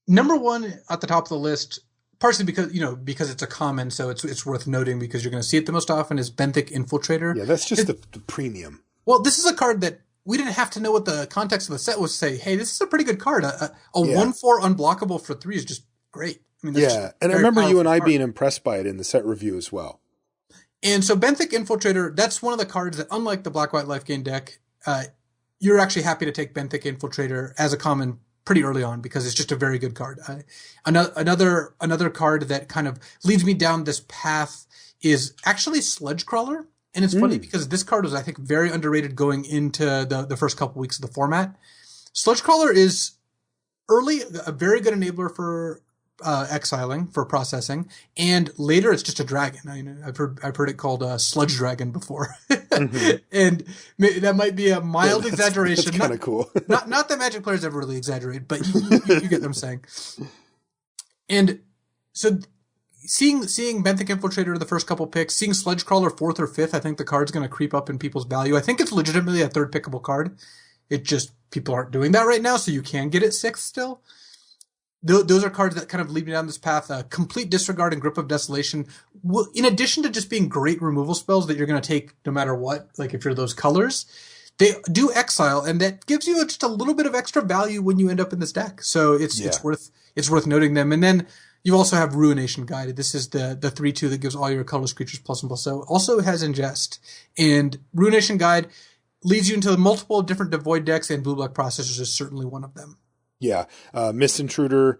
Number one at the top of the list, partially because it's a common, so it's worth noting because you're going to see it the most often, is Benthic Infiltrator. Yeah, that's just the premium. Well, this is a card that we didn't have to know what the context of the set was to say, hey, this is a pretty good card. A 1/4 unblockable for 3 is just great. I mean, and I remember you and I being impressed by it in the set review as well. And so Benthic Infiltrator, that's one of the cards that, unlike the Black-White Life Gain deck, you're actually happy to take Benthic Infiltrator as a common pretty early on because it's just a very good card. Another card that kind of leads me down this path is actually Sludge Crawler. And it's funny because this card was, I think, very underrated going into the first couple weeks of the format. Sludge Crawler is early a very good enabler for exiling, for processing, and later it's just a dragon. I've heard it called a sludge dragon before, and that might be a mild exaggeration. That's kind of cool. not that Magic players ever really exaggerate, but you get what I'm saying. And so, seeing Benthic Infiltrator the first couple picks, seeing Sludge Crawler 4th or 5th, I think the card's going to creep up in people's value. I think it's legitimately a 3rd pickable card. It just, people aren't doing that right now, so you can get it 6th still. Those are cards that kind of lead me down this path. Complete Disregard and Grip of Desolation, in addition to just being great removal spells that you're going to take no matter what, like if you're those colors, they do exile, and that gives you just a little bit of extra value when you end up in this deck. So it's worth noting them. And then You also have Ruination Guide. This is the 3/2 that gives all your colorless creatures +1/+. So also it has Ingest. And Ruination Guide leads you into multiple different devoid decks, and blue-black processors is certainly one of them. Yeah. Mist Intruder,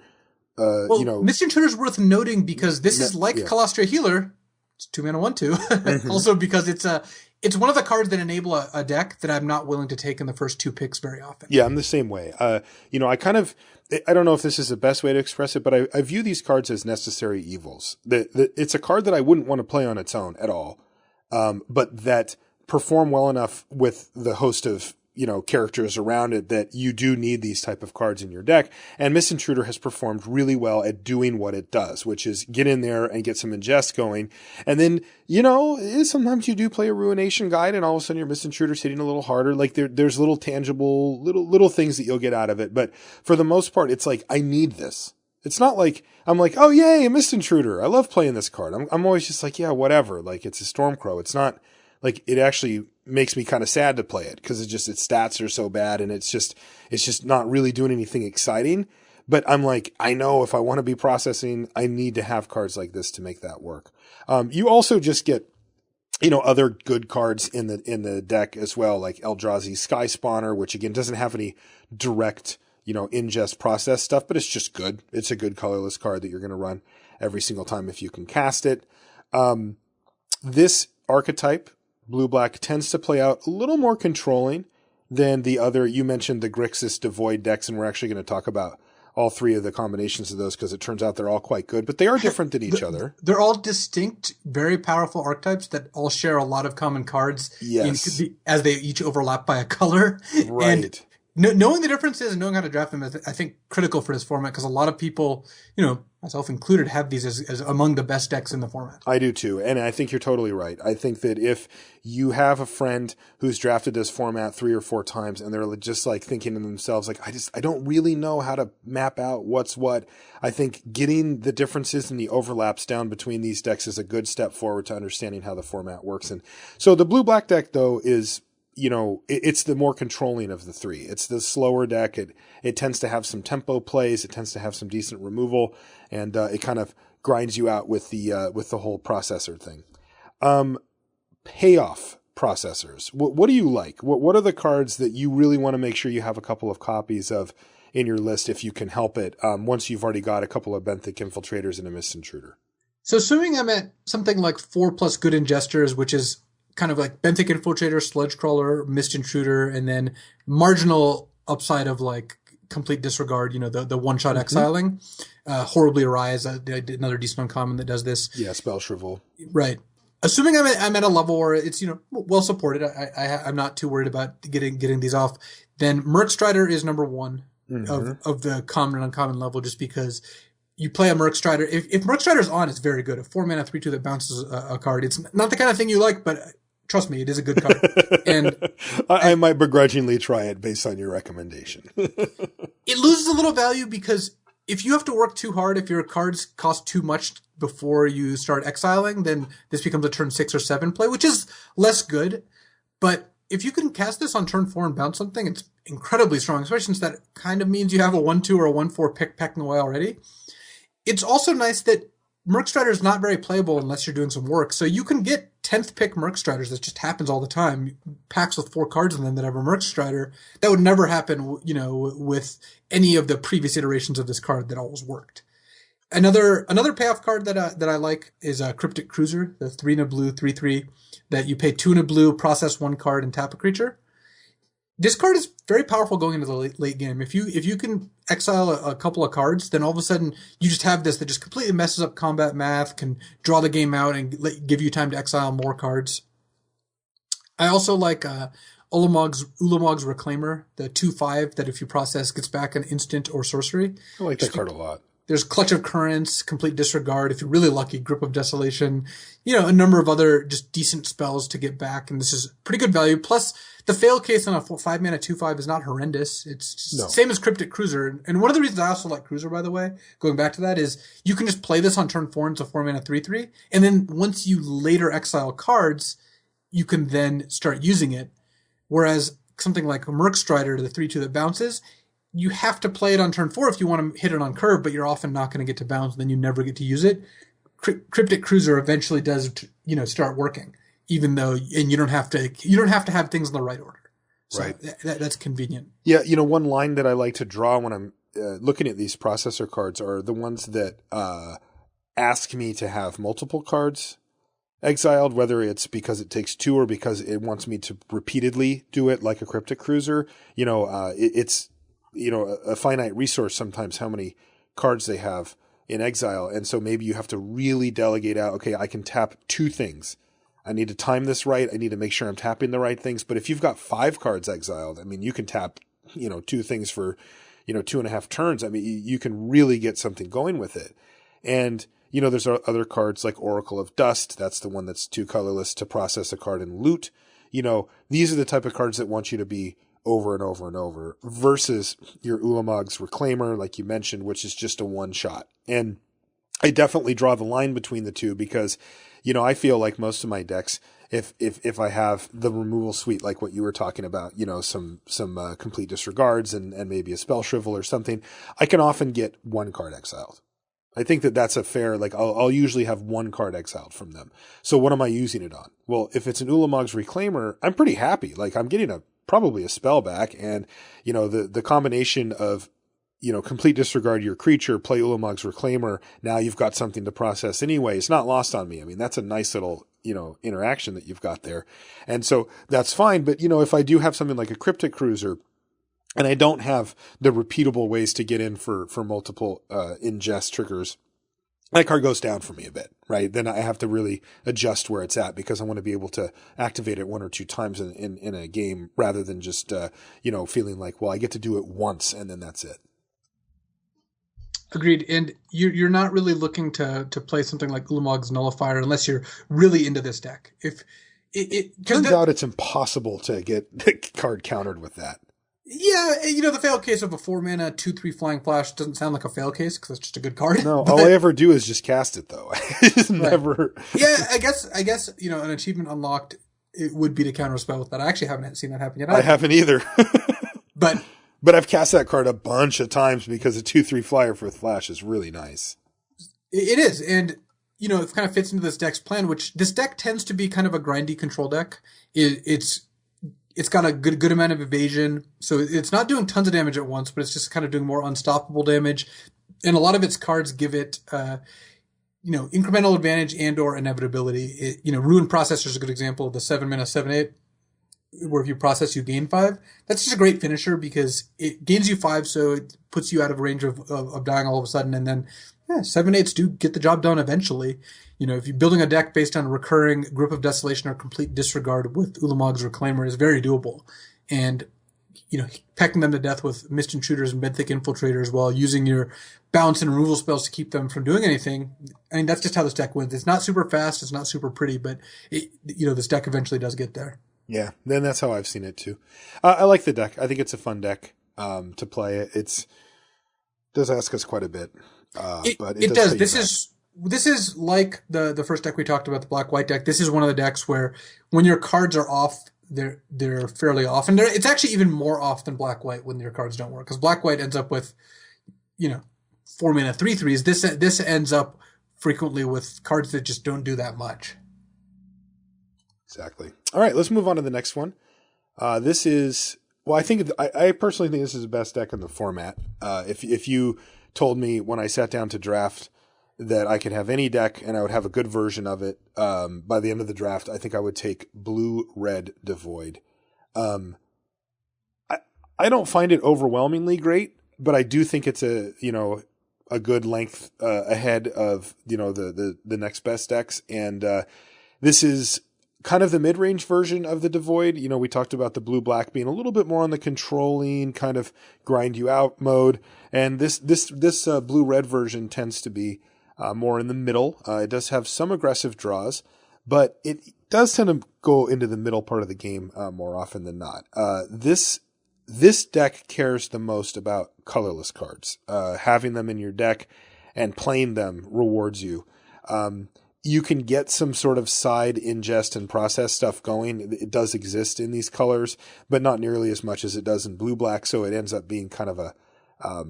Mist Intruder is worth noting because this is like Colostria Healer. It's 2-mana 1/2. Mm-hmm. Also because it's one of the cards that enable a deck that I'm not willing to take in the first 2 picks very often. Yeah, I'm the same way. I don't know if this is the best way to express it, but I view these cards as necessary evils. It's a card that I wouldn't want to play on its own at all, but that perform well enough with the host of characters around it that you do need these type of cards in your deck. And Mist Intruder has performed really well at doing what it does, which is get in there and get some ingest going. And then, sometimes you do play a Ruination Guide and all of a sudden your Mist Intruder's hitting a little harder. Like there's little tangible, little things that you'll get out of it. But for the most part, it's like, I need this. It's not like I'm like, oh yay, a Mist Intruder. I love playing this card. I'm always just like, yeah, whatever. Like it's a Stormcrow. It's not like it actually makes me kind of sad to play it because its stats are so bad and it's just not really doing anything exciting. But I'm like, I know if I want to be processing, I need to have cards like this to make that work. You also just get, other good cards in the deck as well, like Eldrazi's Sky Spawner, which again doesn't have any direct, ingest process stuff, but it's just good. It's a good colorless card that you're going to run every single time if you can cast it. This archetype, blue-black, tends to play out a little more controlling than the other. You mentioned the Grixis Devoid decks, and we're actually going to talk about all 3 of the combinations of those because it turns out they're all quite good, but they are different than each other. They're all distinct, very powerful archetypes that all share a lot of common cards. Yes. As they each overlap by a color. Right. And knowing the differences and knowing how to draft them is, I think, critical for this format because a lot of people, myself included, have these as among the best decks in the format. I do too, and I think you're totally right. I think that if you have a friend who's drafted this format 3 or 4 times and they're just like thinking to themselves, like, I don't really know how to map out what's what, I think getting the differences and the overlaps down between these decks is a good step forward to understanding how the format works. And so the blue-black deck, though, is it's the more controlling of the 3. It's the slower deck. It tends to have some tempo plays. It tends to have some decent removal, and it kind of grinds you out with the whole processor thing. Payoff processors. What do you like? What are the cards that you really want to make sure you have a couple of copies of in your list if you can help it? Once you've already got a couple of Benthic Infiltrators and a Mist Intruder. So assuming I'm at something like 4+ good ingesters, which is kind of like Benthic Infiltrator, Sludge Crawler, Mist Intruder, and then marginal upside of like complete disregard, the one-shot exiling. Horribly Arise, another decent uncommon that does this. Yeah, Spell Shrivel. Right. Assuming I'm at a level where it's, well supported, I'm not too worried about getting these off, then Merc Strider is number 1 of the common and uncommon level just because you play a Merc Strider. If Merc Strider's on, it's very good. A 4-mana 3/2 that bounces a card. It's not the kind of thing you like, but trust me, it is a good card. And I might begrudgingly try it based on your recommendation. It loses a little value because if you have to work too hard, if your cards cost too much before you start exiling, then this becomes a turn 6 or 7 play, which is less good. But if you can cast this on turn 4 and bounce something, it's incredibly strong, especially since that kind of means you have a 1/2 or a 1/4 pick pecking away already. It's also nice that Merc Strider is not very playable unless you're doing some work. So you can get 10th pick Merc Striders. That just happens all the time. Packs with 4 cards in them that have a Merc Strider. That would never happen, with any of the previous iterations of this card that always worked. Another payoff card that I like is a Cryptic Cruiser, the 3 in a blue, 3/3, that you pay 2 in a blue, process 1 card, and tap a creature. This card is very powerful going into the late game. If you can exile a couple of cards, then all of a sudden you just have this that just completely messes up combat math, can draw the game out and give you time to exile more cards. I also like Ulamog's Reclaimer, the 2/5 that if you process gets back an instant or sorcery. I like that card a lot. There's Clutch of Currents, Complete Disregard. If you're really lucky, Grip of Desolation. A number of other just decent spells to get back, and this is pretty good value. Plus, the fail case on a 5-mana 2/5 is not horrendous. It's same as Cryptic Cruiser. And one of the reasons I also like Cruiser, by the way, going back to that, is you can just play this on turn 4 into 4-mana 3/3, and then once you later exile cards, you can then start using it. Whereas something like Merc Strider, the 3/2 that bounces, you have to play it on turn 4 if you want to hit it on curve, but you're often not going to get to bounds, and then you never get to use it. Cryptic Cruiser eventually does, start working, even though, and you don't have to have things in the right order. So right. That's convenient. Yeah. One line that I like to draw when I'm looking at these processor cards are the ones that ask me to have multiple cards exiled, whether it's because it takes 2 or because it wants me to repeatedly do it, like a Cryptic Cruiser. It's a finite resource sometimes how many cards they have in exile, and so maybe you have to really delegate out, okay, I can tap 2 things. I need to time this right. I need to make sure I'm tapping the right things. But if you've got 5 cards exiled, I mean, you can tap, 2 things for, 2.5 turns. I mean, you can really get something going with it. And, there's other cards like Oracle of Dust. That's the one that's 2 colorless to process a card and loot. These are the type of cards that want you to be over and over and over, versus your Ulamog's Reclaimer, like you mentioned, which is just a one shot. And I definitely draw the line between the two because, I feel like most of my decks, if I have the removal suite, like what you were talking about, some complete disregards and maybe a spell shrivel or something, I can often get 1 card exiled. I think that that's a fair, like I'll usually have 1 card exiled from them. So what am I using it on? Well, if it's an Ulamog's Reclaimer, I'm pretty happy. Like I'm getting probably a spell back, and the combination of complete disregard your creature, play Ulamog's Reclaimer, now you've got something to process anyway. It's not lost on me. I mean, that's a nice little interaction that you've got there, and so that's fine. But if I do have something like a Cryptic Cruiser, and I don't have the repeatable ways to get in for multiple ingest triggers, that card goes down for me a bit, right? Then I have to really adjust where it's at because I want to be able to activate it 1 or 2 times in a game rather than just, feeling like, well, I get to do it once and then that's it. Agreed. And you're not really looking to play something like Ulamog's Nullifier unless you're really into this deck. If it turns out it's impossible to get the card countered with that. Yeah, the fail case of a 4-mana 2/3 Flying Flash doesn't sound like a fail case because it's just a good card. No, all I ever do is just cast it though. Never. Yeah, I guess an achievement unlocked, it would be to counter a spell with that. I actually haven't seen that happen yet. I haven't either. But I've cast that card a bunch of times because a 2/3 flyer for Flash is really nice. It is, and it kind of fits into this deck's plan, which this deck tends to be kind of a grindy control deck. It's got a good amount of evasion, so it's not doing tons of damage at once, but it's just kind of doing more unstoppable damage. And a lot of its cards give it, incremental advantage and or inevitability. Ruin Processor is a good example of the 7-mana 7/8, where if you process, you gain 5. That's just a great finisher because it gains you 5, so it puts you out of range of dying all of a sudden, and then 7/8s do get the job done eventually. If you're building a deck based on recurring Grip of Desolation or complete disregard with Ulamog's Reclaimer is very doable. And, pecking them to death with Mist Intruders and Benthic Infiltrators while using your bounce and removal spells to keep them from doing anything. I mean, that's just how this deck wins. It's not super fast. It's not super pretty, but this deck eventually does get there. Yeah. Then that's how I've seen it too. I like the deck. I think it's a fun deck, to play. It does ask us quite a bit. But it does. This is like the first deck we talked about, the black-white deck. This is one of the decks where when your cards are off, they're fairly off. And it's actually even more off than black-white when your cards don't work. Because black-white ends up with, 4-mana 3/3s. This ends up frequently with cards that just don't do that much. Exactly. All right, let's move on to the next one. This is... Well, I personally think this is the best deck in the format. If you told me when I sat down to draft that I could have any deck and I would have a good version of it by the end of the draft, I think I would take blue-red devoid. I don't find it overwhelmingly great, but I do think it's a good length ahead of the next best decks, and this is kind of the mid-range version of the devoid. We talked about the blue-black being a little bit more on the controlling, kind of grind you out mode, and this blue-red version tends to be more in the middle. It does have some aggressive draws, but it does tend to go into the middle part of the game more often than not. This deck cares the most about colorless cards. Having them in your deck and playing them rewards you. You can get some sort of side ingest and process stuff going. It does exist in these colors, but not nearly as much as it does in blue-black, so it ends up being kind of a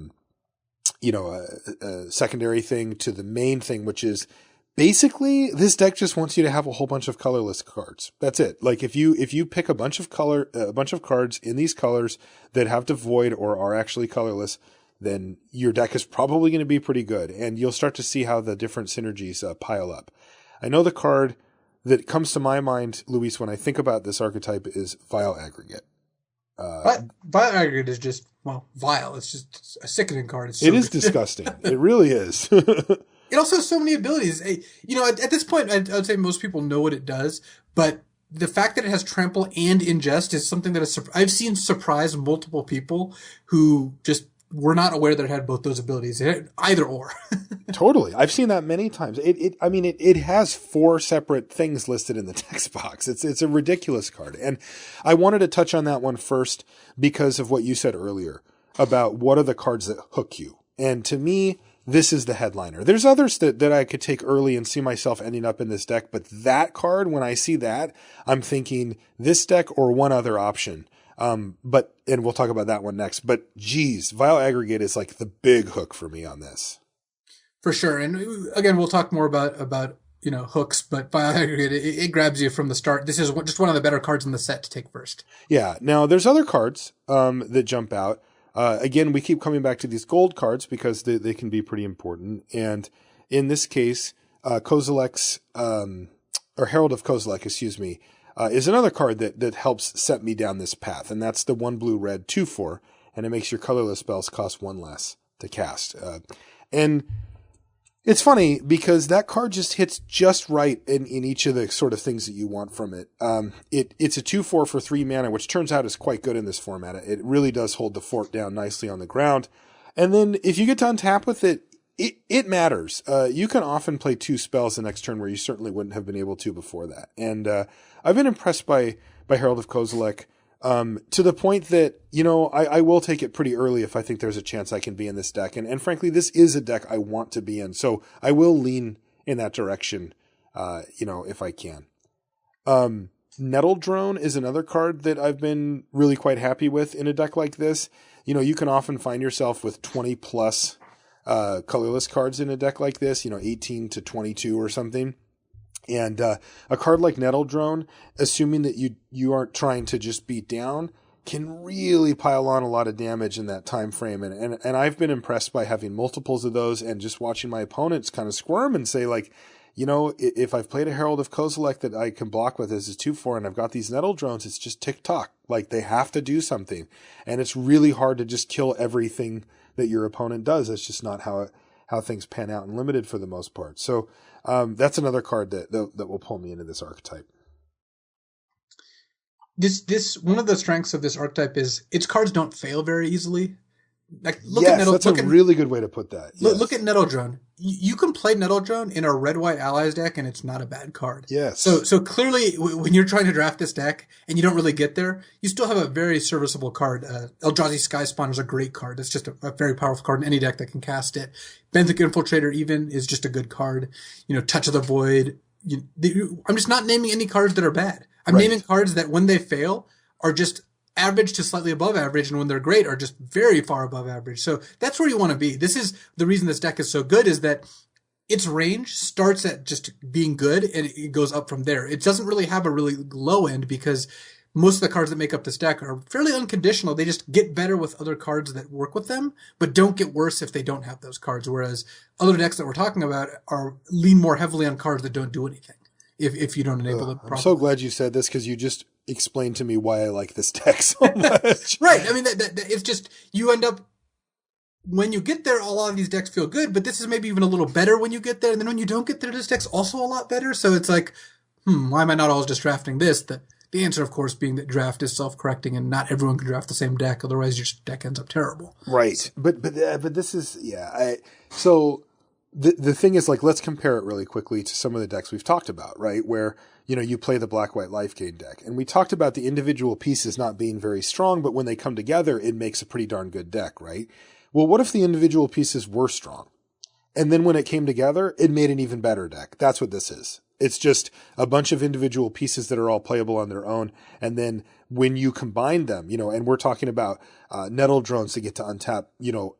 secondary thing to the main thing, which is basically this deck just wants you to have a whole bunch of colorless cards. That's it. Like if you pick a bunch of cards in these colors that have devoid or are actually colorless, then your deck is probably going to be pretty good, and you'll start to see how the different synergies pile up. I know the card that comes to my mind, Luis, when I think about this archetype is Vile Aggregate. But Vile Aggregate is just, vile. It's just a sickening card. It is disgusting. It really is. It also has so many abilities. At this point, I would say most people know what it does, but the fact that it has trample and ingest is something that I've seen surprise multiple people who just were not aware that it had both those abilities. Either or. Totally. I've seen that many times. It has 4 separate things listed in the text box. It's a ridiculous card. And I wanted to touch on that one first because of what you said earlier about what are the cards that hook you. And to me, this is the headliner. There's others that I could take early and see myself ending up in this deck, but that card, when I see that, I'm thinking this deck or one other option. And we'll talk about that one next, but geez, Vile Aggregate is like the big hook for me on this. For sure. And again, we'll talk more about hooks, but Vile Aggregate, it grabs you from the start. This is just one of the better cards in the set to take first. Yeah. Now there's other cards, that jump out. Again, we keep coming back to these gold cards because they can be pretty important. And in this case, Kozilek's, or Herald of Kozilek, is another card that helps set me down this path. And that's the 1 blue red 2/4. And it makes your colorless spells cost 1 less to cast. And it's funny because that card just hits just right in each of the sort of things that you want from it. It's a 2/4 for 3 mana, which turns out is quite good in this format. It really does hold the fort down nicely on the ground. And then if you get to untap with it, it matters. You can often play 2 spells the next turn where you certainly wouldn't have been able to before that. And I've been impressed by Herald of Kozilek to the point that, I will take it pretty early if I think there's a chance I can be in this deck. And frankly, this is a deck I want to be in. So I will lean in that direction, if I can. Nettle Drone is another card that I've been really quite happy with in a deck like this. You can often find yourself with 20 plus colorless cards in a deck like this, 18 to 22 or something. And a card like Nettle Drone, assuming that you aren't trying to just beat down, can really pile on a lot of damage in that time frame. And I've been impressed by having multiples of those and just watching my opponents kind of squirm and say, like, if I've played a Herald of Kozilek that I can block with as a 2/4 and I've got these Nettle Drones, it's just tick-tock. Like, they have to do something. And it's really hard to just kill everything that your opponent does. That's just not how things pan out in Limited for the most part. So that's another card that will pull me into this archetype. This one of the strengths of this archetype is its cards don't fail very easily. Like that's a really good way to put that. Yes. Look at Nettle Drone. You can play Nettle Drone in a red-white allies deck, and it's not a bad card. Yes. So clearly, when you're trying to draft this deck and you don't really get there, you still have a very serviceable card. Eldrazi Skyspawn is a great card. It's just a very powerful card in any deck that can cast it. Benthic Infiltrator even is just a good card. Touch of the Void. I'm just not naming any cards that are bad. I'm naming cards that when they fail are just average to slightly above average, and when they're great are just very far above average. So that's where you want to be. This is the reason this deck is so good, is that its range starts at just being good and it goes up from there. It doesn't really have a really low end because most of the cards that make up this deck are fairly unconditional. They just get better with other cards that work with them, but don't get worse if they don't have those cards. Whereas other decks that we're talking about lean more heavily on cards that don't do anything if you don't enable them properly. I'm so glad you said this because you just explained to me why I like this deck so much. Right. I mean, it's just, you end up, when you get there, a lot of these decks feel good, but this is maybe even a little better when you get there. And then when you don't get there, this deck's also a lot better. So it's like, why am I not always just drafting this? The answer, of course, being that draft is self-correcting and not everyone can draft the same deck. Otherwise, your deck ends up terrible. Right. But this is, so the thing is, like, let's compare it really quickly to some of the decks we've talked about, right? Where, you play the black-white life gain deck. And we talked about the individual pieces not being very strong, but when they come together, it makes a pretty darn good deck, right? Well, what if the individual pieces were strong? And then when it came together, it made an even better deck. That's what this is. It's just a bunch of individual pieces that are all playable on their own. And then when you combine them, and we're talking about nettle drones that get to untap,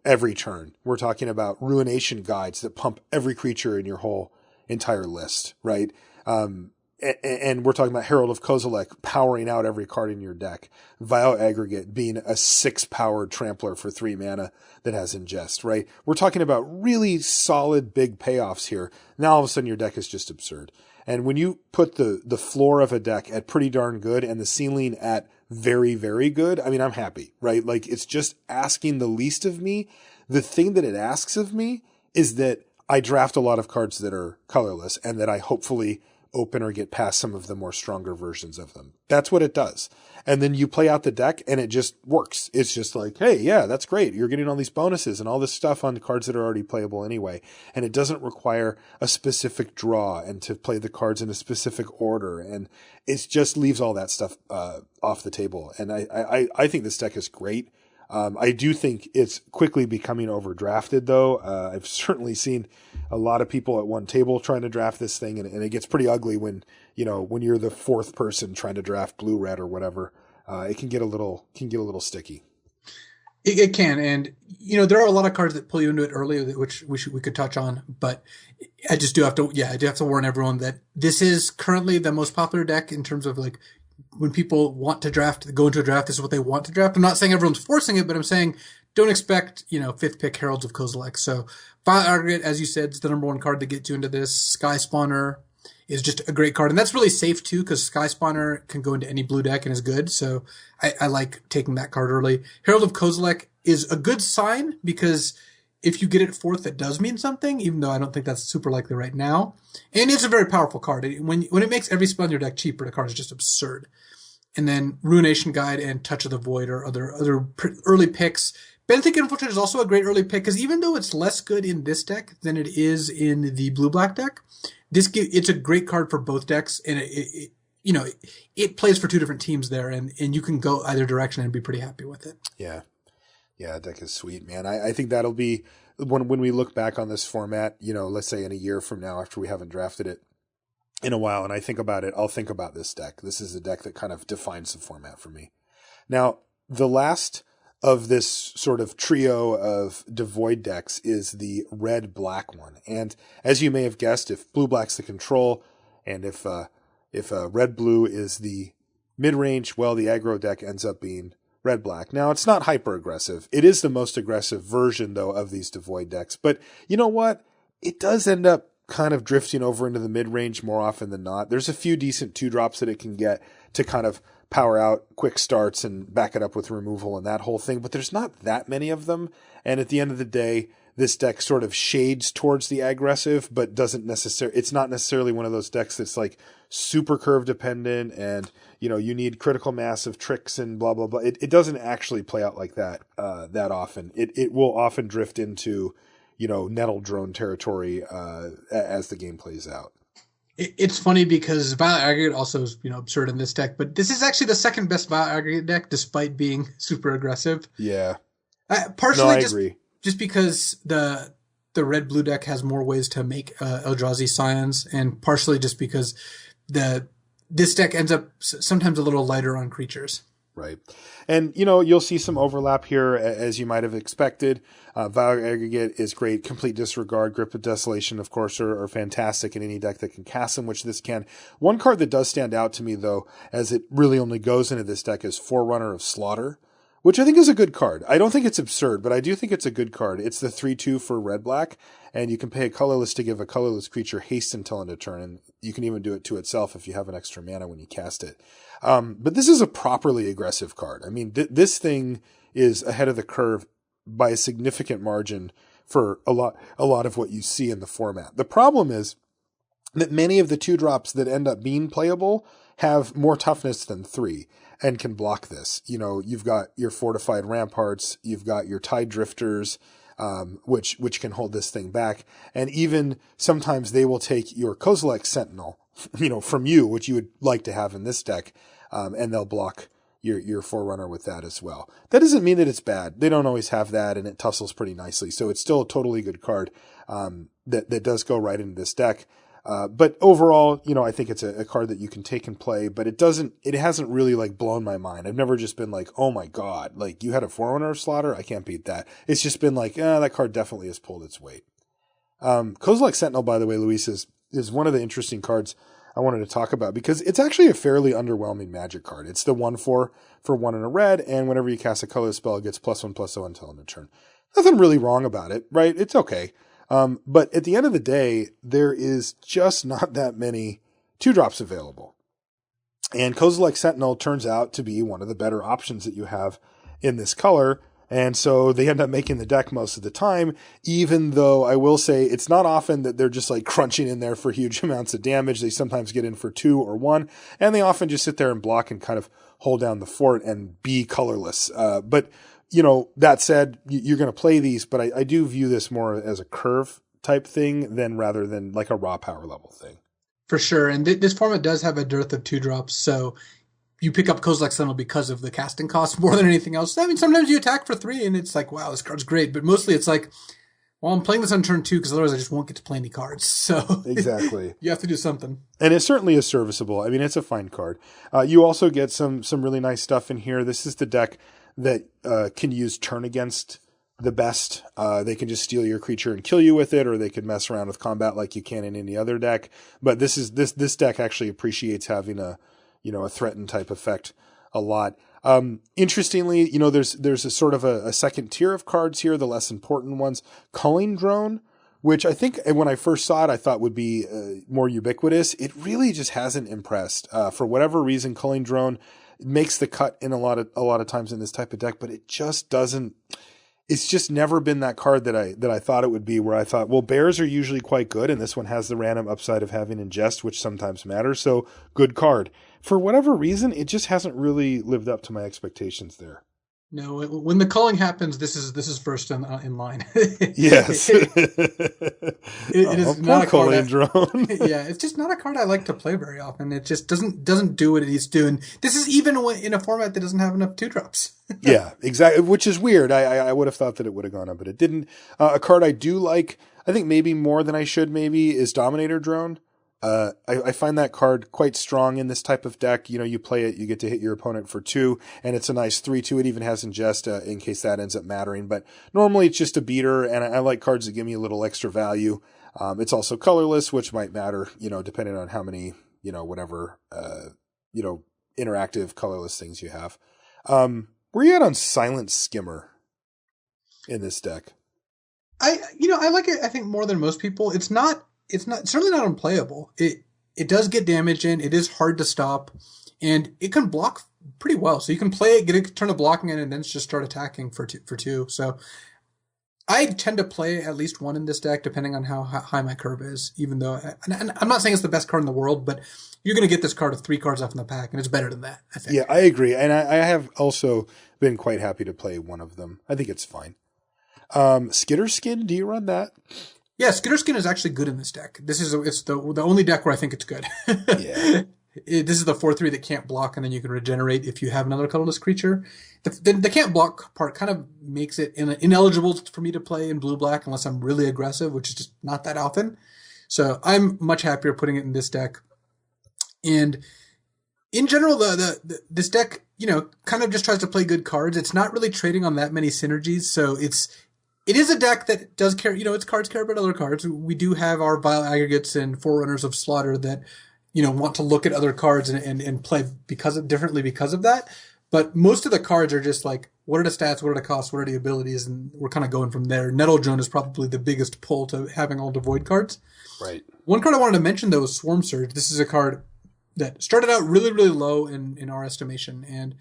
every turn. We're talking about ruination guides that pump every creature in your whole entire list, right? And we're talking about Herald of Kozilek powering out every card in your deck. Vile Aggregate being a 6-powered trampler for 3 mana that has ingest, right? We're talking about really solid big payoffs here. Now all of a sudden your deck is just absurd. And when you put the floor of a deck at pretty darn good and the ceiling at very, very good, I mean, I'm happy, right? Like, it's just asking the least of me. The thing that it asks of me is that I draft a lot of cards that are colorless and that I hopefully open or get past some of the more stronger versions of them. That's what it does. And then you play out the deck and it just works. It's just like, hey, yeah, that's great. You're getting all these bonuses and all this stuff on cards that are already playable anyway. And it doesn't require a specific draw and to play the cards in a specific order. And it just leaves all that stuff off the table. And I think this deck is great. I do think it's quickly becoming overdrafted, though. I've certainly seen a lot of people at one table trying to draft this thing, and it gets pretty ugly when you're the fourth person trying to draft blue, red, or whatever. It can get a little sticky. It can, and there are a lot of cards that pull you into it early, which we could touch on. But I just do have to warn everyone that this is currently the most popular deck in terms of like, when people want to go into a draft, this is what they want to draft. I'm not saying everyone's forcing it, but I'm saying don't expect, 5th pick Heralds of Kozilek. So Vile Aggregate, as you said, is the number one card to get you into this. Sky Spawner is just a great card. And that's really safe too, because Sky Spawner can go into any blue deck and is good. So I like taking that card early. Herald of Kozilek is a good sign because if you get it 4th, that does mean something, even though I don't think that's super likely right now. And it's a very powerful card. When it makes every spell in your deck cheaper, the card is just absurd. And then Ruination Guide and Touch of the Void are other early picks. Benthic Infiltrate is also a great early pick because even though it's less good in this deck than it is in the blue-black deck, it's a great card for both decks, and it plays for 2 different teams there, and you can go either direction and be pretty happy with it. Yeah. Yeah, deck is sweet, man. I think that'll be when we look back on this format, let's say in a year from now after we haven't drafted it in a while, and I think about it, I'll think about this deck. This is a deck that kind of defines the format for me. Now, the last of this sort of trio of devoid decks is the red-black one. And as you may have guessed, if blue-black's the control, and if red-blue is the mid-range, well, the aggro deck ends up being red-black. Now, it's not hyper-aggressive. It is the most aggressive version, though, of these devoid decks. But you know what? It does end up kind of drifting over into the mid-range more often than not. There's a few decent 2-drops that it can get to kind of power out quick starts and back it up with removal and that whole thing, but there's not that many of them. And at the end of the day, this deck sort of shades towards the aggressive, but it's not necessarily one of those decks that's like super curve dependent and, you need critical mass of tricks and blah, blah, blah. It doesn't actually play out like that, that often. It will often drift into, nettle drone territory, as the game plays out. It's funny because Vile Aggregate also is, absurd in this deck, but this is actually the second best Vile Aggregate deck despite being super aggressive. Yeah. Partially I agree. Just because the red-blue deck has more ways to make Eldrazi Scions, and partially just because this deck ends up sometimes a little lighter on creatures. Right. And, you'll see some overlap here, as you might have expected. Vile Aggregate is great. Complete Disregard, Grip of Desolation, of course, are fantastic in any deck that can cast them, which this can. One card that does stand out to me, though, as it really only goes into this deck, is Forerunner of Slaughter, which I think is a good card. I don't think it's absurd, but I do think it's a good card. It's the 3/2 for red-black, and you can pay a colorless to give a colorless creature haste until end of turn, and you can even do it to itself if you have an extra mana when you cast it. But this is a properly aggressive card. I mean, this thing is ahead of the curve by a significant margin for a lot of what you see in the format. The problem is that many of the 2-drops that end up being playable have more toughness than 3 and can block this. You've got your Fortified Ramparts, you've got your Tide Drifters, which can hold this thing back. And even sometimes they will take your Kozilek Sentinel, from you, which you would like to have in this deck, and they'll block your Forerunner with that as well. That doesn't mean that it's bad. They don't always have that, and it tussles pretty nicely. So it's still a totally good card that does go right into this deck. But overall, I think it's a card that you can take and play, but it hasn't really like blown my mind. I've never just been like, oh my God, like you had a Forerunner of Slaughter? I can't beat that. It's just been like, that card definitely has pulled its weight. Kozilek Sentinel, by the way, Luis, is one of the interesting cards I wanted to talk about because it's actually a fairly underwhelming Magic card. It's the 1/4 for 1 and a red, and whenever you cast a colorless spell, it gets +1/+0 until end of turn. Nothing really wrong about it, right? It's okay. But at the end of the day, there is just not that many 2-drops available. And Kozilek Sentinel turns out to be one of the better options that you have in this color. And so they end up making the deck most of the time, even though I will say it's not often that they're just like crunching in there for huge amounts of damage. They sometimes get in for 2 or 1, and they often just sit there and block and kind of hold down the fort and be colorless. But that said, you're going to play these, but I do view this more as a curve type thing rather than like a raw power level thing. For sure. And this format does have a dearth of 2-drops. So you pick up Kozilek Sentinel because of the casting cost more than anything else. I mean, sometimes you attack for 3 and it's like, wow, this card's great. But mostly it's like, well, I'm playing this on turn 2 because otherwise I just won't get to play any cards. So exactly, you have to do something. And it certainly is serviceable. I mean, it's a fine card. You also get some really nice stuff in here. This is the deck that can use turn against the best. They can just steal your creature and kill you with it, or they could mess around with combat like you can in any other deck. But this deck actually appreciates having a threaten type effect a lot. Interestingly, there's a sort of a second tier of cards here, the less important ones. Culling Drone, which I think when I first saw it, I thought would be more ubiquitous. It really just hasn't impressed. For whatever reason, Culling Drone makes the cut in a lot of times in this type of deck, but it just doesn't. It's just never been that card that I thought it would be, where I thought, well, bears are usually quite good, and this one has the random upside of having ingest, which sometimes matters, so good card. For whatever reason, it just hasn't really lived up to my expectations there. No, when the culling happens, this is first in line. Yes. It is not a card. Drone. Yeah, it's just not a card I like to play very often. It just doesn't do what it needs to do. And this is even in a format that doesn't have enough 2-drops. Yeah, exactly, which is weird. I would have thought that it would have gone up, but it didn't. A card I do like, I think maybe more than I should maybe, is Dominator Drone. I find that card quite strong in this type of deck. You play it, you get to hit your opponent for 2, and it's a nice 3/2. It even has ingest in case that ends up mattering. But normally it's just a beater, and I like cards that give me a little extra value. It's also colorless, which might matter, depending on how many, whatever, interactive colorless things you have. Where you at on Silent Skimmer in this deck? I like it, I think, more than most people. It's certainly not unplayable. It does get damage in. It is hard to stop, and it can block pretty well. So you can play it, get a turn of blocking in, and then just start attacking for two. So I tend to play at least one in this deck, depending on how high my curve is. Even though, and I'm not saying it's the best card in the world, but you're going to get this card with 3 cards left in the pack, and it's better than that, I think. Yeah, I agree, and I have also been quite happy to play one of them. I think it's fine. Skitterskin, do you run that? Yeah, Skitterskin is actually good in this deck. It's the only deck where I think it's good. Yeah. This is the 4/3 that can't block, and then you can regenerate if you have another colorless creature. The can't block part kind of makes it ineligible for me to play in blue-black unless I'm really aggressive, which is just not that often. So I'm much happier putting it in this deck. And in general, this deck, kind of just tries to play good cards. It's not really trading on that many synergies, so it is a deck that does care, its cards care about other cards. We do have our Vile Aggregates and Forerunners of Slaughter that, want to look at other cards and play differently because of that. But most of the cards are just like, what are the stats, what are the costs, what are the abilities, and we're kind of going from there. Nettle Drone is probably the biggest pull to having all devoid cards. Right. One card I wanted to mention, though, is Swarm Surge. This is a card that started out really, really low in our estimation, and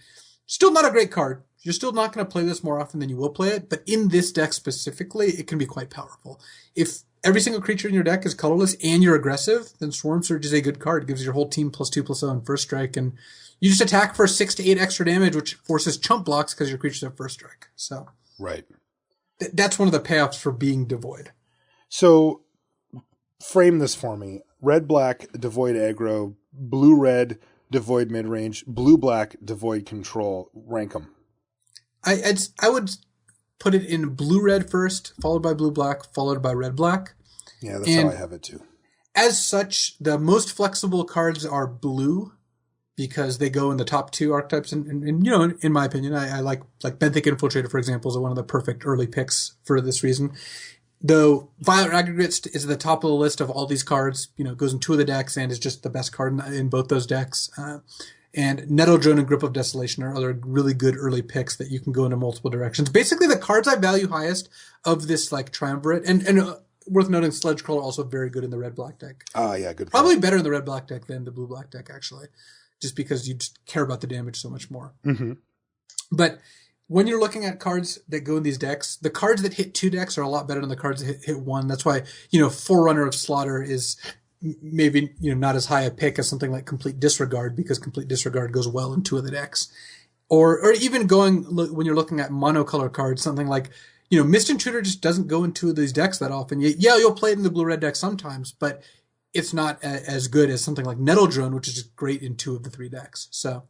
still not a great card. You're still not going to play this more often than you will play it, but in this deck specifically, it can be quite powerful. If every single creature in your deck is colorless and you're aggressive, then Swarm Surge is a good card. It gives your whole team +2/+0 on first strike, and you just attack for 6 to 8 extra damage, which forces chump blocks because your creatures have first strike. So right. That's one of the payoffs for being devoid. So frame this for me. Red-black, devoid aggro, blue-red, devoid mid-range, blue-black, devoid control. Rank them. I would put it in blue-red first, followed by blue-black, followed by red-black. Yeah, that's how I have it too. as such, the most flexible cards are blue because they go in the top 2 archetypes. And you know, in my opinion, I like Benthic Infiltrator, for example, is one of the perfect early picks for this reason. Though Violet Aggregates is at the top of the list of all these cards, you know, goes in 2 of the decks and is just the best card in both those decks. And Nettle Drone and Grip of Desolation are other really good early picks that you can go into multiple directions. Basically, the cards I value highest of this like triumvirate, and worth noting, Sledge Crawler also very good in the red-black deck. Yeah, good. Probably better in the red-black deck than the blue-black deck, actually, just because you just care about the damage so much more. Mm-hmm. But when you're looking at cards that go in these decks, the cards that hit 2 decks are a lot better than the cards that hit 1. That's why, you know, Forerunner of Slaughter is maybe, you know, not as high a pick as something like Complete Disregard, because Complete Disregard goes well in 2 of the decks. Or even going, when you're looking at monocolor cards, something like, you know, Mist Intruder just doesn't go in 2 of these decks that often. Yeah, you'll play it in the blue-red deck sometimes, but it's not as good as something like Nettle Drone, which is great in 2 of the 3 decks. So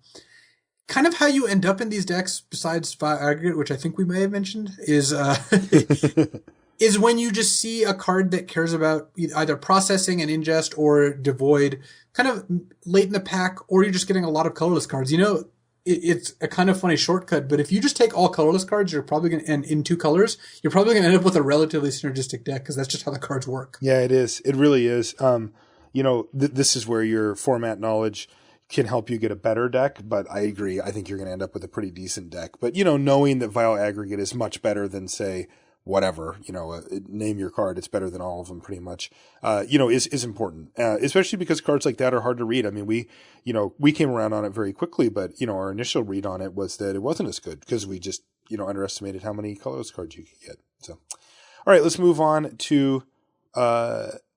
kind of how you end up in these decks, besides Vile Aggregate, which I think we may have mentioned, is is when you just see a card that cares about either processing and ingest or devoid kind of late in the pack, or you're just getting a lot of colorless cards. You know, it's a kind of funny shortcut, but if you just take all colorless cards, you're probably going to, and in 2 colors, you're probably going to end up with a relatively synergistic deck, because that's just how the cards work. Yeah, it is. It really is. You know, this is where your format knowledge can help you get a better deck, but I agree. I think you're going to end up with a pretty decent deck. But, you know, knowing that Vile Aggregate is much better than, say, whatever, you know, name your card, it's better than all of them pretty much, you know, is important, especially because cards like that are hard to read. I mean, we came around on it very quickly, but, you know, our initial read on it was that it wasn't as good because we just, you know, underestimated how many colorless cards you could get. So, all right, let's move on to,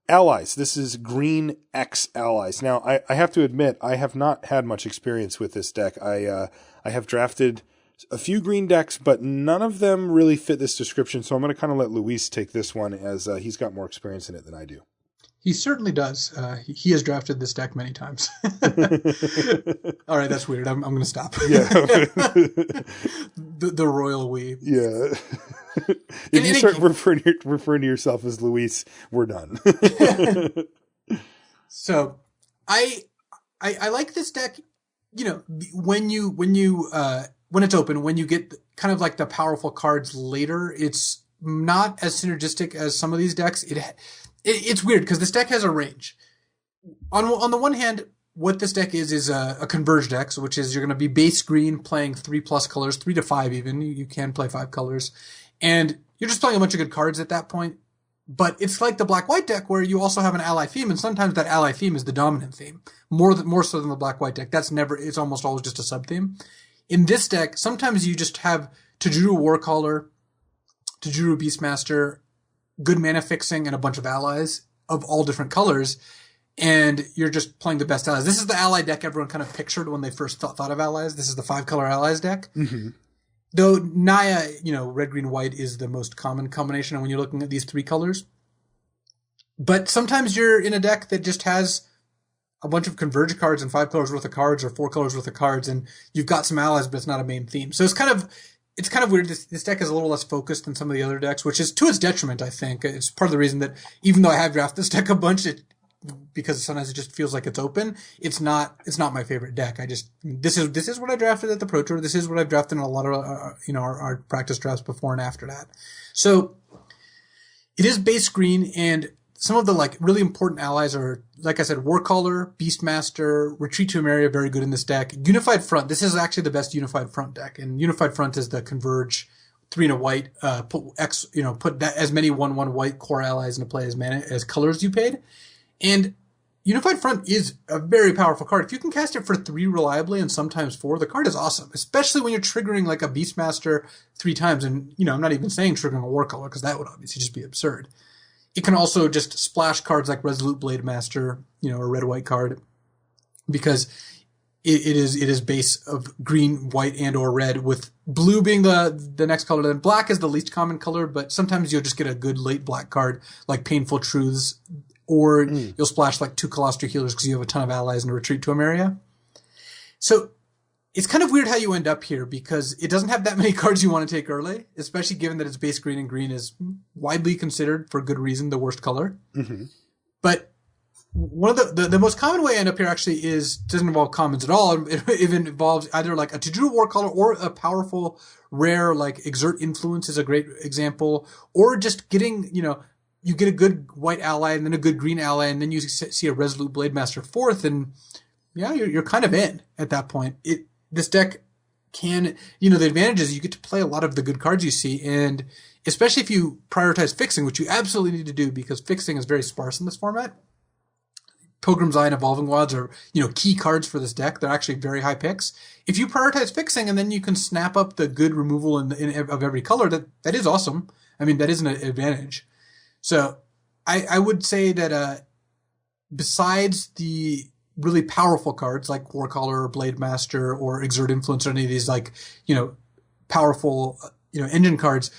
allies. This is Green X Allies. Now, I have to admit, I have not had much experience with this deck. I have drafted a few green decks, but none of them really fit this description. So I'm going to kind of let Luis take this one, as he's got more experience in it than I do. He certainly does. He has drafted this deck many times. All right, that's weird. I'm going to stop. Yeah. the royal we. Yeah. If you start referring to yourself as Luis, we're done. So I like this deck. You know, when it's open, when you get kind of like the powerful cards later, it's not as synergistic as some of these decks. It's weird because this deck has a range. On the one hand, what this deck is a converge deck, so which is you're going to be base green playing 3+ colors, 3 to 5 even. You can play 5 colors. And you're just playing a bunch of good cards at that point. But it's like the black-white deck where you also have an ally theme, and sometimes that ally theme is the dominant theme. More so than the black-white deck. It's almost always just a sub-theme. In this deck, sometimes you just have Tajuru Warcaller, Tajuru Beastmaster, good mana fixing, and a bunch of allies of all different colors, and you're just playing the best allies. This is the ally deck everyone kind of pictured when they first thought of allies. This is the 5-color allies deck. Mm-hmm. Though Naya, you know, red, green, white is the most common combination when you're looking at these 3 colors. But sometimes you're in a deck that just has a bunch of converge cards and 5 colors worth of cards or 4 colors worth of cards, and you've got some allies, but it's not a main theme. So it's kind of weird. This deck is a little less focused than some of the other decks, which is to its detriment, I think. It's part of the reason that even though I have drafted this deck a bunch, because sometimes it just feels like it's open, it's not my favorite deck. This is what I drafted at the Pro Tour. This is what I've drafted in a lot of our practice drafts before and after that. So it is base green, and some of the like really important allies are, like I said, Warcaller, Beastmaster, Retreat to Emeria, very good in this deck. Unified Front, this is actually the best Unified Front deck, and Unified Front is the converge 3 and a white, put that as many 1/1 white core allies into play as colors you paid. And Unified Front is a very powerful card. If you can cast it for 3 reliably and sometimes 4, the card is awesome, especially when you're triggering like a Beastmaster 3 times. And, you know, I'm not even saying triggering a Warcaller because that would obviously just be absurd. It can also just splash cards like Resolute Blade Master, you know, a red-white card, because it is base of green, white, and or red, with blue being the next color. Then black is the least common color, but sometimes you'll just get a good late black card like Painful Truths, or you'll splash like 2 Colostra Healers because you have a ton of allies in a Retreat to Emeria. So it's kind of weird how you end up here, because it doesn't have that many cards you want to take early, especially given that it's base green, and green is widely considered, for good reason, the worst color. Mm-hmm. But one of the most common way I end up here actually doesn't involve commons at all. It even involves either like a Tajuru war color or a powerful rare like Exert Influence is a great example, or just getting, you get a good white ally and then a good green ally, and then you see a Resolute Blademaster fourth, and yeah, you're kind of in at that point. This deck can, the advantage is you get to play a lot of the good cards you see, and especially if you prioritize fixing, which you absolutely need to do because fixing is very sparse in this format. Pilgrim's Eye and Evolving Wilds are, key cards for this deck. They're actually very high picks. If you prioritize fixing and then you can snap up the good removal of every color, that is awesome. I mean, that is an advantage. So I would say that besides the really powerful cards like Warcaller, Blademaster, or Exert Influence, or any of these like, powerful, engine cards,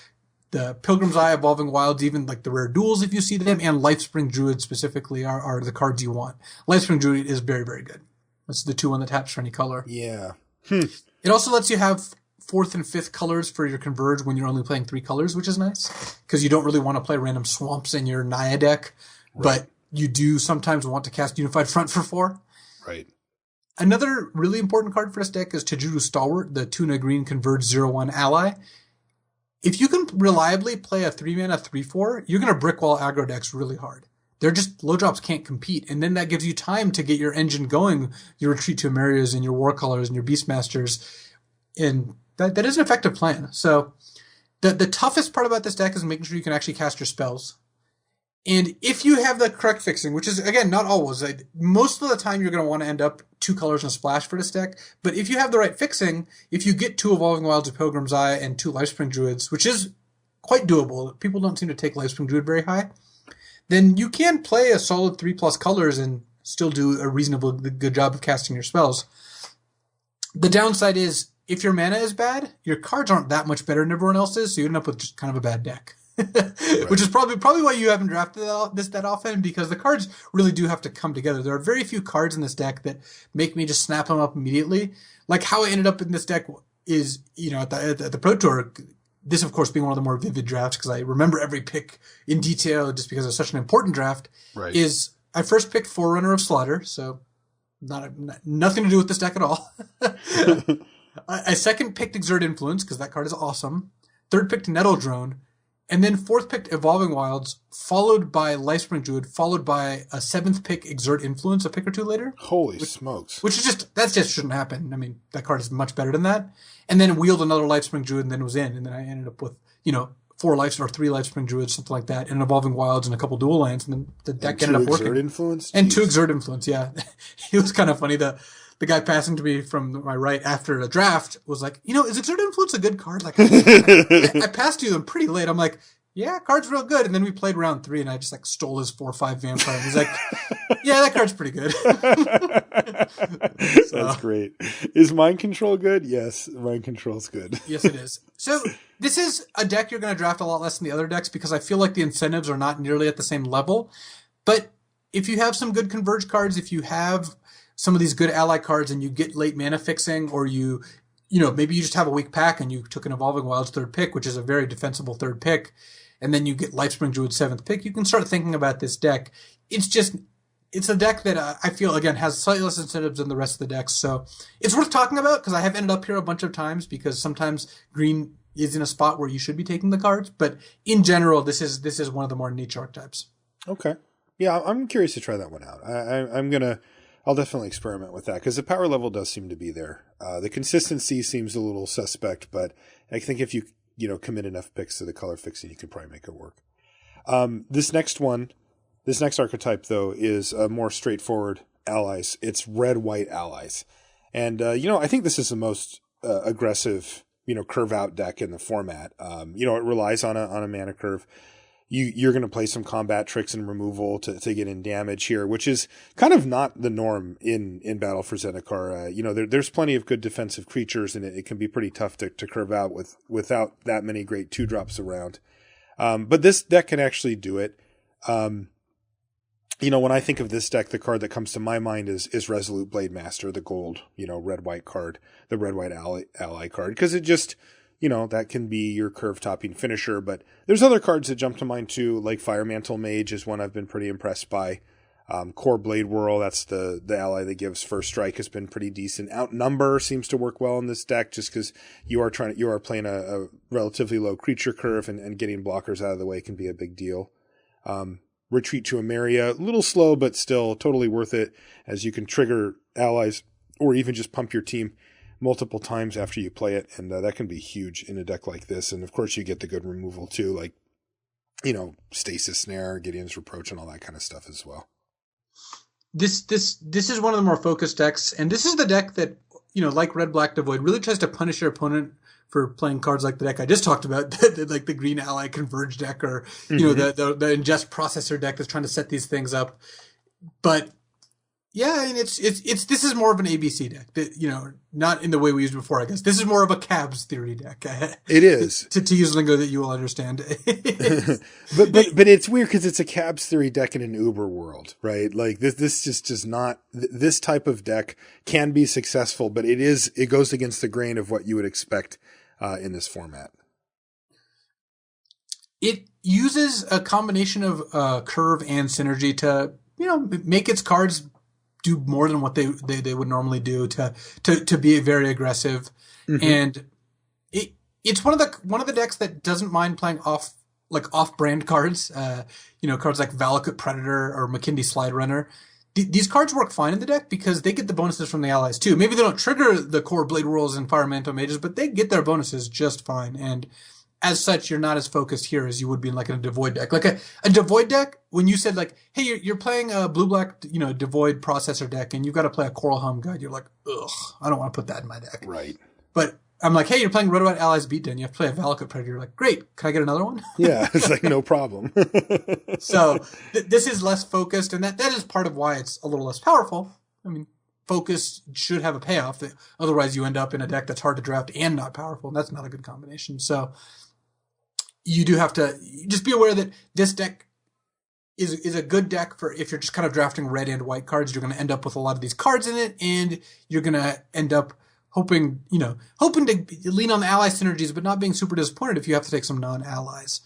the Pilgrim's Eye, Evolving Wilds, even like the rare duels if you see them, and Lifespring Druid specifically are the cards you want. Lifespring Druid is very, very good. That's the 2-1 that taps for any color. Yeah. It also lets you have 4th and 5th colors for your Converge when you're only playing 3 colors, which is nice. Because you don't really want to play random swamps in your Naya deck, right. But you do sometimes want to cast Unified Front for 4. Right. Another really important card for this deck is Tajuru Stalwart, the Tuna Green Converge 0-1 ally. If you can reliably play a 3-mana 3/4, you're going to brickwall aggro decks really hard. They're just, low drops can't compete, and then that gives you time to get your engine going, your Retreat to Emerias and your Warcolors and your Beastmasters, and that is an effective plan. So the toughest part about this deck is making sure you can actually cast your spells. And if you have the correct fixing, which is, again, not always, most of the time you're going to want to end up 2 colors and a splash for this deck. But if you have the right fixing, if you get 2 Evolving Wilds of Pilgrim's Eye and 2 Lifespring Druids, which is quite doable, people don't seem to take Lifespring Druid very high, then you can play a solid 3+ colors and still do a reasonable good job of casting your spells. The downside is, if your mana is bad, your cards aren't that much better than everyone else's, so you end up with just kind of a bad deck. Right. Which is probably why you haven't drafted this that often, because the cards really do have to come together. There are very few cards in this deck that make me just snap them up immediately. Like how I ended up in this deck is, at the Pro Tour, this of course being one of the more vivid drafts because I remember every pick in detail just because it's such an important draft, right. Is I first picked Forerunner of Slaughter, so nothing to do with this deck at all. I second picked Exert Influence because that card is awesome. Third picked Nettle Drone. And then 4th picked Evolving Wilds, followed by Lifespring Druid, followed by a 7th pick Exert Influence a pick or 2 later. Holy smokes. Which is that just shouldn't happen. I mean, that card is much better than that. And then wheeled another Lifespring Druid and then was in. And then I ended up with, 4 Life or 3 Lifespring Druids, something like that, and Evolving Wilds and a couple dual lands. And then the deck ended up working. 2 Exert Influence? And 2 Exert Influence, yeah. It was kind of funny. The guy passing to me from my right after the draft was like, is Exert Influence a good card? Like, I passed you them pretty late. I'm like, yeah, card's real good. And then we played round 3 and I just stole his 4/5 vampire. And he's like, yeah, that card's pretty good. That's great. Is Mind Control good? Yes, Mind Control's good. Yes, it is. So this is a deck you're going to draft a lot less than the other decks because I feel like the incentives are not nearly at the same level. But if you have some good Converge cards, if you have some of these good ally cards and you get late mana fixing, or maybe you just have a weak pack and you took an Evolving Wilds 3rd pick, which is a very defensible 3rd pick, and then you get Lifespring Druid 7th pick, you can start thinking about this deck. It's a deck that I feel, again, has slightly less incentives than the rest of the decks. So it's worth talking about because I have ended up here a bunch of times because sometimes green is in a spot where you should be taking the cards. But in general, this is one of the more niche archetypes. Okay. Yeah, I'm curious to try that one out. I'll definitely experiment with that because the power level does seem to be there. The consistency seems a little suspect, but I think if you commit enough picks to the color fixing, you could probably make it work. This next archetype though is more straightforward allies. It's red-white allies, and I think this is the most aggressive curve out deck in the format. It relies on a mana curve. You're going to play some combat tricks and removal to get in damage here, which is kind of not the norm in Battle for Zendikar. There's plenty of good defensive creatures, and it can be pretty tough to curve out without that many great 2-drops around. But this deck can actually do it. When I think of this deck, the card that comes to my mind is Resolute Blademaster, the gold, red-white card, the red-white ally card, because it just... that can be your curve topping finisher, but there's other cards that jump to mind too, like Firemantle Mage is one I've been pretty impressed by. Core Blade Whirl, that's the ally that gives first strike, has been pretty decent. Outnumber seems to work well in this deck just because you are playing a relatively low creature curve, and getting blockers out of the way can be a big deal. Retreat to Emeria, a little slow, but still totally worth it, as you can trigger allies or even just pump your team multiple times after you play it. And that can be huge in a deck like this. And of course you get the good removal too, like, Stasis Snare, Gideon's Reproach, and all that kind of stuff as well. This is one of the more focused decks. And this is the deck that, like Red, Black, Devoid, really tries to punish your opponent for playing cards like the deck I just talked about, like the Green Ally Converge deck, or the Ingest Processor deck that's trying to set these things up. But yeah, and it's this is more of an ABC deck, that, not in the way we used before. I guess this is more of a Cabs theory deck. It is to use lingo that you will understand. but it's weird because it's a Cabs theory deck in an Uber world, right? Like this just does not. This type of deck can be successful, but it goes against the grain of what you would expect in this format. It uses a combination of curve and synergy to make its cards do more than what they would normally do, to be very aggressive. Mm-hmm. And it's one of the decks that doesn't mind playing off brand cards, cards like Valakut Predator or McKindy Slide Runner. These cards work fine in the deck because they get the bonuses from the allies too. Maybe they don't trigger the core Blade Whirls and Fire Mantle Mages, but they get their bonuses just fine. And as such, you're not as focused here as you would be in like a Devoid deck. Like a Devoid deck, when you said like, hey, you're playing a blue-black, Devoid processor deck, and you've got to play a Coral Helm Guide, you're like, ugh, I don't want to put that in my deck. Right. But I'm like, hey, you're playing Red White Allies Beatdown, you have to play a Valakut Predator. You're like, great, can I get another one? Yeah, it's like, no problem. So this is less focused, and that is part of why it's a little less powerful. I mean, focus should have a payoff. Otherwise, you end up in a deck that's hard to draft and not powerful, and that's not a good combination. So you do have to just be aware that this deck is a good deck for if you're just kind of drafting red and white cards. You're going to end up with a lot of these cards in it, and you're going to end up hoping to lean on the ally synergies, but not being super disappointed if you have to take some non-allies.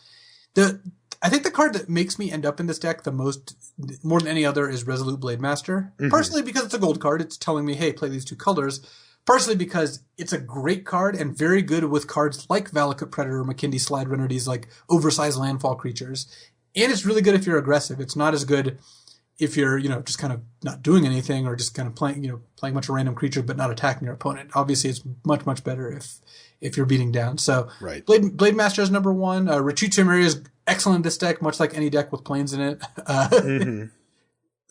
I think the card that makes me end up in this deck the most, more than any other, is Resolute Blade Master. Mm-hmm. Partially because it's a gold card. It's telling me, hey, play these two colors. Partially because it's a great card and very good with cards like Valakut Predator, McKindy Slide Runner, these like oversized landfall creatures. And it's really good if you're aggressive. It's not as good if you're, just kind of not doing anything or just kind of playing a bunch of random creatures but not attacking your opponent. Obviously, it's much, much better if you're beating down. So right. Blade Master is number one. Retreat to Emeria is excellent in this deck, much like any deck with planes in it. Mm-hmm.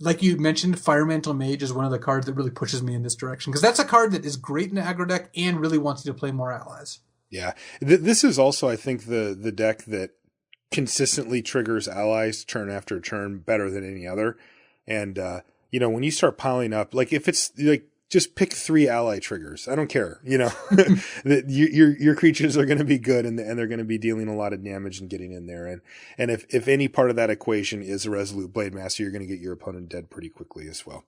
Like you mentioned, Fire Mantle Mage is one of the cards that really pushes me in this direction, because that's a card that is great in an aggro deck and really wants you to play more allies. Yeah. This is also, I think, the deck that consistently triggers allies turn after turn better than any other. And, when you start piling up, like if it's like, just pick 3 ally triggers. I don't care. That your creatures are going to be good and they're going to be dealing a lot of damage and getting in there. And if any part of that equation is a Resolute Blade Master, you're going to get your opponent dead pretty quickly as well.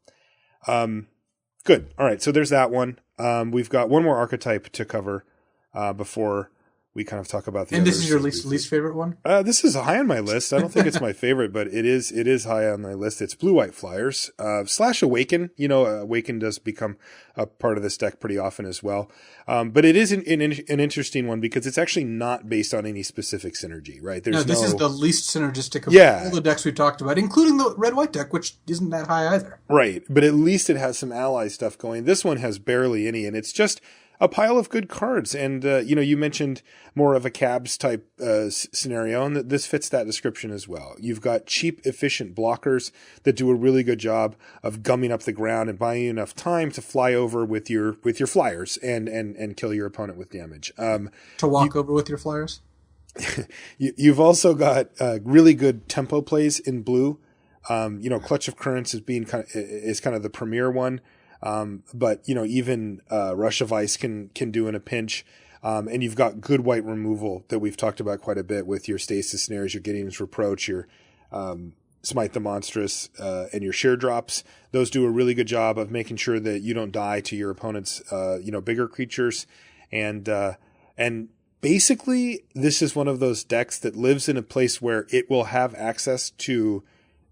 Good. All right. So there's that one. We've got one more archetype to cover before we kind of talk about the. And this is your least favorite one? This is high on my list. I don't think it's my favorite, but it is high on my list. It's Blue-White Flyers / Awaken. Awaken does become a part of this deck pretty often as well. But it is an interesting one because it's actually not based on any specific synergy, right? This is the least synergistic of all the decks we've talked about, including the red-white deck, which isn't that high either. Right, but at least it has some ally stuff going. This one has barely any, and it's just a pile of good cards. And, you mentioned more of a Cabs type scenario, and this fits that description as well. You've got cheap, efficient blockers that do a really good job of gumming up the ground and buying you enough time to fly over with your flyers and kill your opponent with damage. To walk over with your flyers? You've also got really good tempo plays in blue. Clutch of Currents is kind of the premier one. But even Rush of Ice can do in a pinch. And you've got good white removal that we've talked about quite a bit with your Stasis Snares, your Gideon's Reproach, your Smite the Monstrous, and your Sheer Drops. Those do a really good job of making sure that you don't die to your opponent's bigger creatures. And basically this is one of those decks that lives in a place where it will have access to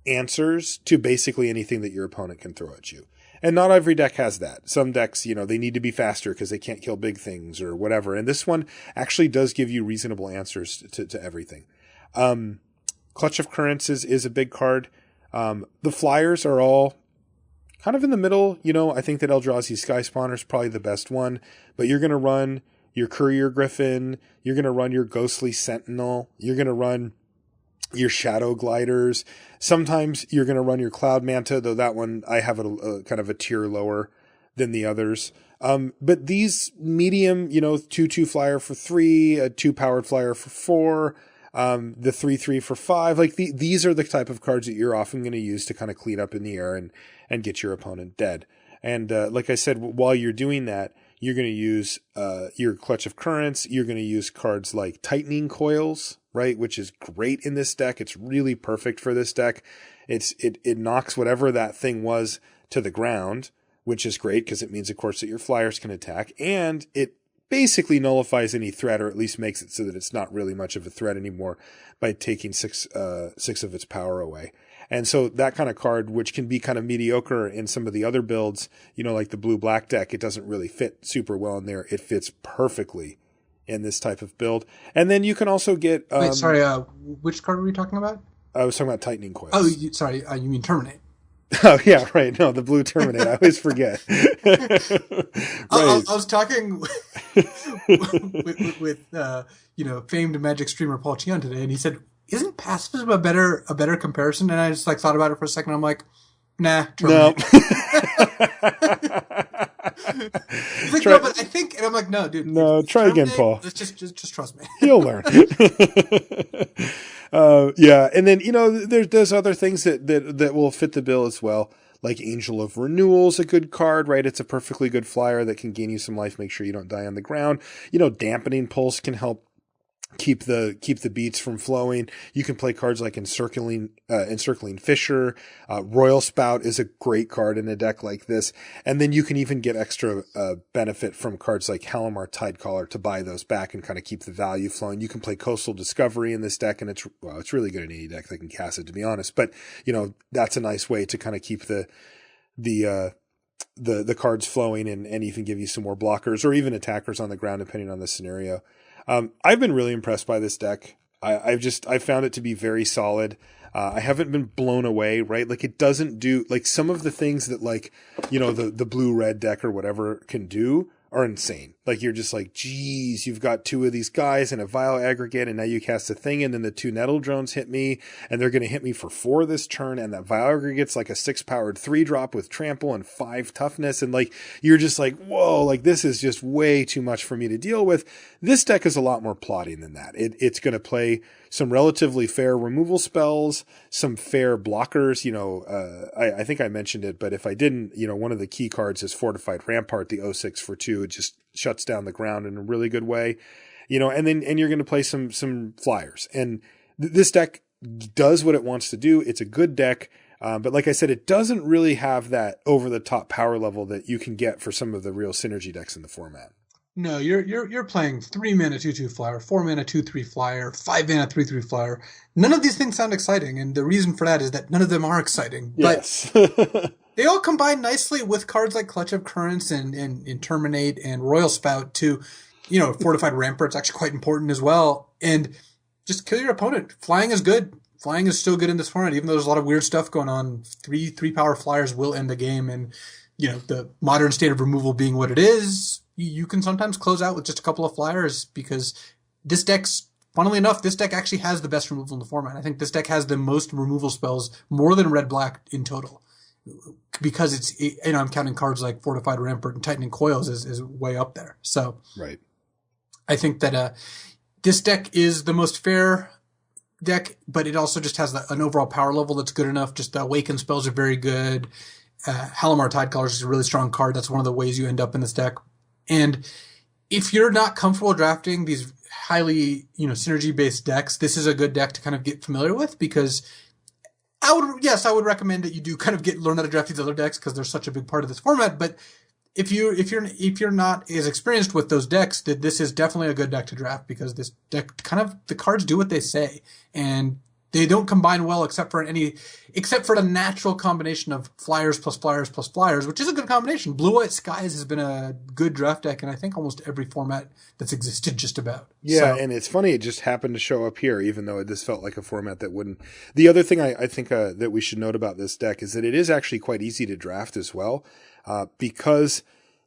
answers to basically anything that your opponent can throw at you. And not every deck has that. Some decks, they need to be faster because they can't kill big things or whatever. And this one actually does give you reasonable answers to everything. Clutch of Currents is a big card. The flyers are all kind of in the middle. I think that Eldrazi Sky Spawner is probably the best one, but you're going to run your Courier Griffin. You're going to run your Ghostly Sentinel. You're going to run your Shadow Gliders. Sometimes you're going to run your Cloud Manta, though that one I have a kind of a tier lower than the others. But these medium, 2/2 flyer for 3, a 2 powered flyer for 4, the 3/3 for 5, like these are the type of cards that you're often going to use to kind of clean up in the air and get your opponent dead. And like I said, while you're doing that, you're going to use your Clutch of Currents. You're going to use cards like Tightening Coils, right? Which is great in this deck. It's really perfect for this deck. It knocks whatever that thing was to the ground, which is great because it means, of course, that your flyers can attack. And it basically nullifies any threat, or at least makes it so that it's not really much of a threat anymore by taking six of its power away. And so that kind of card, which can be kind of mediocre in some of the other builds, like the blue-black deck, it doesn't really fit super well in there. It fits perfectly in this type of build. And then you can also get... Wait, sorry, which card were you talking about? I was talking about Tightening Coils. Oh, sorry, you mean Terminate. Oh, yeah, right. No, the blue Terminate. I always forget. Right. I was talking with famed Magic streamer Paul Cheon today, and he said, isn't pacifism a better comparison? And I just thought about it for a second. I'm like, nah, Terminate. No. He's like, no, but I think, and I'm like, no, dude. No, try again, Paul. Let's just trust me. You'll learn. Yeah, and then there's other things that will fit the bill as well. Like Angel of Renewal's a good card, right? It's a perfectly good flyer that can gain you some life, make sure you don't die on the ground. Dampening Pulse can help keep the beats from flowing. You can play cards like Encircling Fissure. Royal Spout is a great card in a deck like this. And then you can even get extra benefit from cards like Halimar Tidecaller to buy those back and kind of keep the value flowing. You can play Coastal Discovery in this deck, and it's really good in any deck that can cast it, to be honest. But that's a nice way to kind of keep the cards flowing and even give you some more blockers or even attackers on the ground, depending on the scenario. I've been really impressed by this deck. I found it to be very solid. I haven't been blown away, right? Like it doesn't do like some of the things that the blue-red deck or whatever can do are insane. Like you're just like, geez, you've got 2 of these guys and a Vile Aggregate, and now you cast a thing, and then the 2 Nettle Drones hit me, and they're going to hit me for 4 this turn, and that Vile Aggregate's like a 6-powered 3-drop with Trample and 5 toughness, and like you're just like, whoa, like this is just way too much for me to deal with. This deck is a lot more plotting than that. It's going to play some relatively fair removal spells, some fair blockers. I think I mentioned it, but if I didn't, one of the key cards is Fortified Rampart, the 06 for 2. It just shuts down the ground in a really good way, and you're going to play some flyers. And this deck does what it wants to do. It's a good deck. But like I said, it doesn't really have that over the top power level that you can get for some of the real synergy decks in the format. No, you're playing 3 mana 2/2 flyer, 4 mana 2/3 flyer, 5 mana 3/3 flyer. None of these things sound exciting, and the reason for that is that none of them are exciting. Yes. But they all combine nicely with cards like Clutch of Currents and Terminate and Royal Spout to, Fortified Rampart's actually quite important as well. And just kill your opponent. Flying is good. Flying is still good in this format, even though there's a lot of weird stuff going on. 3 power flyers will end the game, and the modern state of removal being what it is, you can sometimes close out with just a couple of flyers because this deck's, funnily enough, this deck actually has the best removal in the format. I think this deck has the most removal spells, more than red-black in total. Because it's, I'm counting cards like Fortified Rampart and Tightening Coils is way up there. So right. I think that this deck is the most fair deck, but it also just has an overall power level that's good enough. Just the Awaken spells are very good. Halimar Tidecaller is a really strong card. That's one of the ways you end up in this deck. And if you're not comfortable drafting these highly, synergy-based decks, this is a good deck to kind of get familiar with, because I would recommend that you do kind of learn how to draft these other decks because they're such a big part of this format. But if you're not as experienced with those decks, that this is definitely a good deck to draft, because this deck the cards do what they say, and They don't combine well except for the natural combination of flyers plus flyers plus flyers, which is a good combination. Blue-White Skies has been a good draft deck in I think almost every format that's existed just about. Yeah, and it's funny, it just happened to show up here, even though this felt like a format that wouldn't. The other thing I think that we should note about this deck is that it is actually quite easy to draft as well, because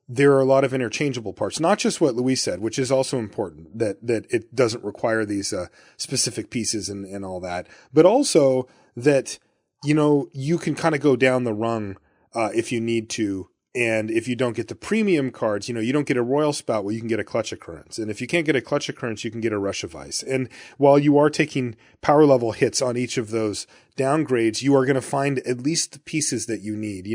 there are a lot of interchangeable parts, not just what Luis said, which is also important, that it doesn't require these specific pieces and all that, but also that, you can kind of go down the rung if you need to. And if you don't get the premium cards, you don't get a Royal Spout, well, you can get a Clutch Occurrence. And if you can't get a Clutch Occurrence, you can get a Rush of Ice. And while you are taking power level hits on each of those downgrades, you are going to find at least the pieces that you need,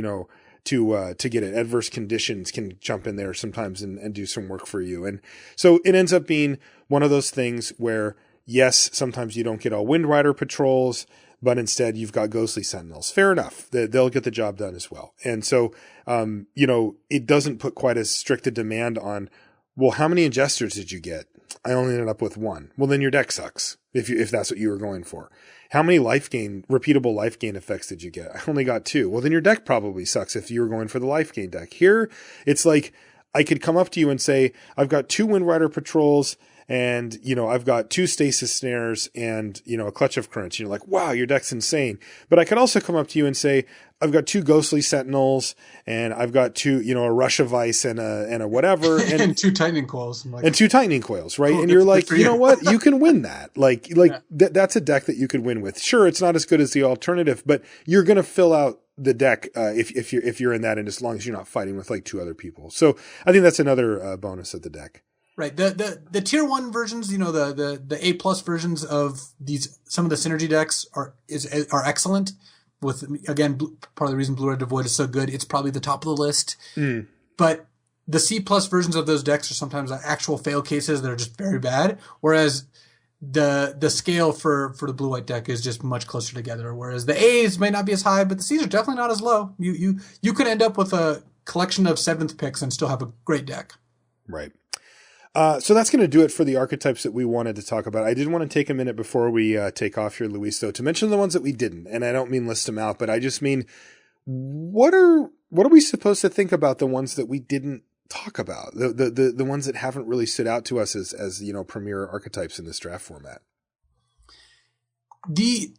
to get it. Adverse conditions can jump in there sometimes and do some work for you. And so it ends up being one of those things where, yes, sometimes you don't get all Wind Rider patrols, but instead you've got Ghostly Sentinels. Fair enough. They'll get the job done as well. And so, it doesn't put quite as strict a demand on, well, how many Ingestors did you get? I only ended up with one. Well, then your deck sucks if that's what you were going for. How many repeatable life gain effects did you get? I only got 2. Well, then your deck probably sucks if you were going for the life gain deck. Here, it's like I could come up to you and say, I've got 2 Wind Rider patrols and, I've got 2 stasis snares and, a Clutch of Currents. You're like, wow, your deck's insane. But I could also come up to you and say, I've got 2 Ghostly Sentinels and I've got 2, a Rush of Ice and a whatever. And 2 Tightening Coils. And 2 Tightening Coils, right? Cool, and you're like, you know what? You can win that. That's a deck that you could win with. Sure, it's not as good as the alternative, but you're going to fill out the deck if you're in that, and as long as you're not fighting with 2 other people. So I think that's another bonus of the deck. Right. The tier 1 versions, the A+ versions of some of the synergy decks are excellent. With, again, part of the reason Blue-Red Devoid is so good, it's probably the top of the list. But the C+ versions of those decks are sometimes actual fail cases that are just very bad. Whereas the scale for the Blue-White deck is just much closer together. Whereas the A's may not be as high, but the C's are definitely not as low. You could end up with a collection of 7th picks and still have a great deck. Right. So that's going to do it for the archetypes that we wanted to talk about. I did want to take a minute before we take off here, Luis, though, to mention the ones that we didn't. And I don't mean list them out, but I just mean, what are we supposed to think about the ones that we didn't talk about? The ones that haven't really stood out to us as premier archetypes in this draft format. The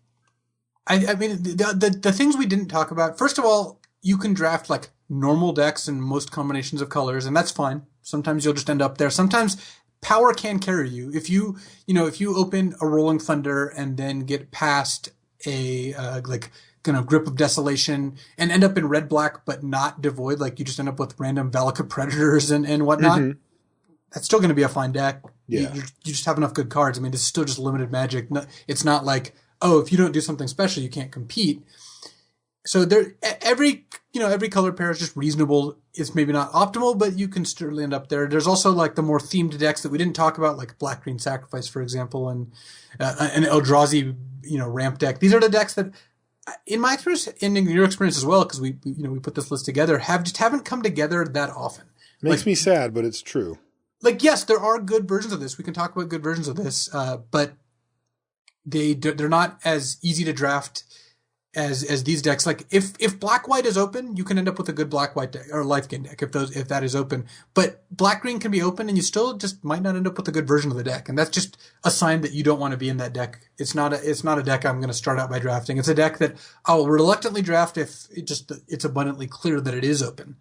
things we didn't talk about, first of all, you can draft normal decks in most combinations of colors, and that's fine. Sometimes you'll just end up there. Sometimes power can carry you. If you open a Rolling Thunder and then get past a Grip of Desolation and end up in red-black but not Devoid, you just end up with random Valaka Predators and whatnot, that's still going to be a fine deck. Yeah. You just have enough good cards. I mean, this is still just limited Magic. It's not like, if you don't do something special, you can't compete. So every color pair is just reasonable. It's maybe not optimal, but you can certainly end up there. There's also the more themed decks that we didn't talk about, like Black Green Sacrifice, for example, and an Eldrazi, ramp deck. These are the decks that, in my experience, and in your experience as well, because we put this list together, haven't come together that often. Makes me sad, but it's true. Yes, there are good versions of this. We can talk about good versions of this, but they're not as easy to draft as these decks. If black-white is open, you can end up with a good black-white deck or life gain deck if that is open. But black-green can be open and you still just might not end up with a good version of the deck. And that's just a sign that you don't want to be in that deck. It's not a deck I'm going to start out by drafting. It's a deck that I'll reluctantly draft if it's abundantly clear that it is open.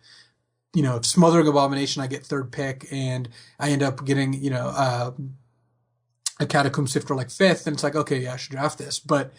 If Smothering Abomination, I get 3rd pick and I end up getting, a Catacomb Sifter 5th, and it's okay, yeah, I should draft this. But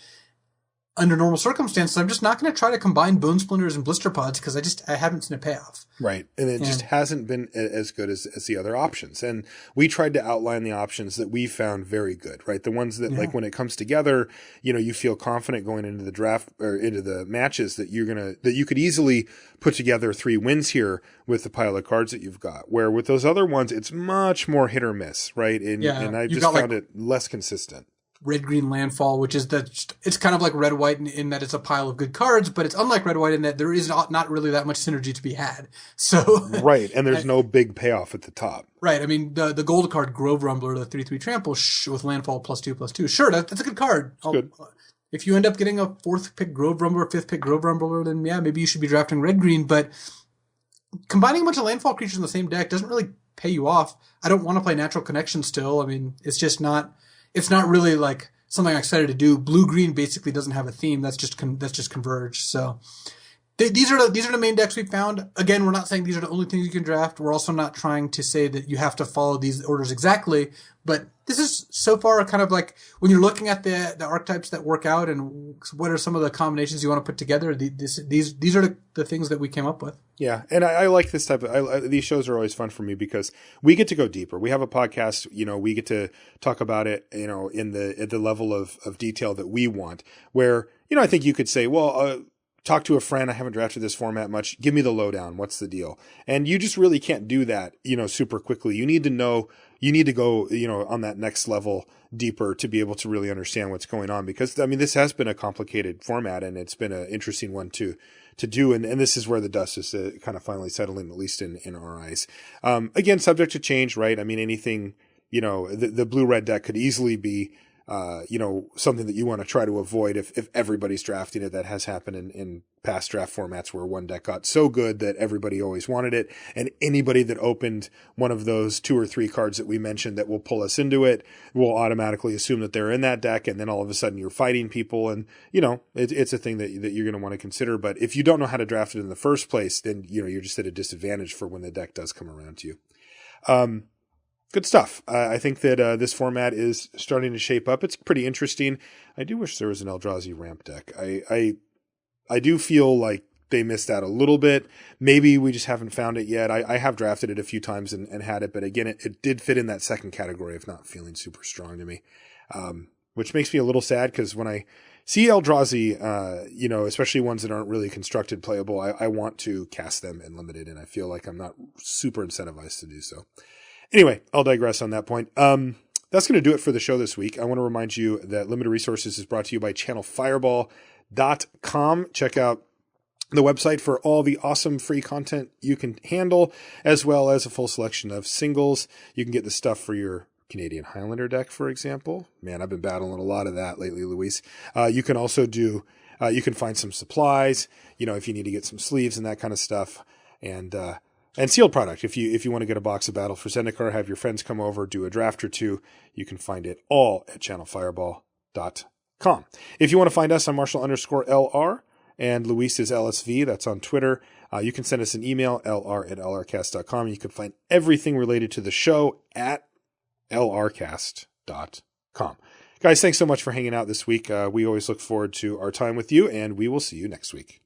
under normal circumstances, I'm just not going to try to combine Bone Splinters and Blister Pods because I haven't seen a payoff. Right. And it just hasn't been as good as the other options. And we tried to outline the options that we found very good, right? The ones that when it comes together, you feel confident going into the draft or into the matches that you could easily put together 3 wins here with the pile of cards that you've got. Where with those other ones, it's much more hit or miss, right? And I just found it less consistent. Red-green landfall, which is it's kind of like red-white in that it's a pile of good cards, but it's unlike red-white in that there is not really that much synergy to be had. So right, and there's no big payoff at the top. Right, I mean the gold card Grove Rumbler, the 3/3 trample with landfall +2/+2. Sure, that's a good card. Good. if you end up getting a fourth pick Grove Rumbler, fifth pick Grove Rumbler, then yeah, maybe you should be drafting red-green. But combining a bunch of landfall creatures in the same deck doesn't really pay you off. I don't want to play Natural Connection still. I mean, it's not really like something I'm excited to do. Blue-green basically doesn't have a theme. That's just Converge. So these are the main decks we found. Again, we're not saying these are the only things you can draft. We're also not trying to say that you have to follow these orders exactly. But this is so far kind of like when you're looking at the archetypes that work out and what are some of the combinations you want to put together. These are the things that we came up with. Yeah, and I like this type of these shows are always fun for me because we get to go deeper. We have a podcast, we get to talk about it, at the level of detail that we want. Where I think you could say, well, talk to a friend. I haven't drafted this format much. Give me the lowdown. What's the deal? And you just really can't do that, super quickly. You need to know. You need to go, on that next level deeper to be able to really understand what's going on. Because this has been a complicated format and it's been an interesting one to do. And this is where the dust is kind of finally settling, at least in our eyes. Again, subject to change, right? Anything, the blue-red deck could easily be, something that you want to try to avoid if everybody's drafting it. That has happened in past draft formats where one deck got so good that everybody always wanted it. And anybody that opened one of those 2 or 3 cards that we mentioned that will pull us into it will automatically assume that they're in that deck. And then all of a sudden you're fighting people. And, it's a thing that you're going to want to consider. But if you don't know how to draft it in the first place, then, you're just at a disadvantage for when the deck does come around to you. Good stuff. I think that this format is starting to shape up. It's pretty interesting. I do wish there was an Eldrazi ramp deck. I do feel like they missed out a little bit. Maybe we just haven't found it yet. I have drafted it a few times and had it, but again, it did fit in that second category of not feeling super strong to me, which makes me a little sad because when I see Eldrazi, especially ones that aren't really constructed playable, I want to cast them in limited, and I feel like I'm not super incentivized to do so. Anyway, I'll digress on that point. That's going to do it for the show this week. I want to remind you that Limited Resources is brought to you by channelfireball.com. Check out the website for all the awesome free content you can handle, as well as a full selection of singles. You can get the stuff for your Canadian Highlander deck, for example. Man, I've been battling a lot of that lately, Luis. You can also you can find some supplies, if you need to get some sleeves and that kind of stuff. And sealed product. If you want to get a box of Battle for Zendikar, have your friends come over, do a draft or two, you can find it all at channelfireball.com. If you want to find us, I'm Marshall_LR, and Luis is LSV. That's on Twitter. You can send us an email, lr@lrcast.com. You can find everything related to the show at lrcast.com. Guys, thanks so much for hanging out this week. We always look forward to our time with you, and we will see you next week.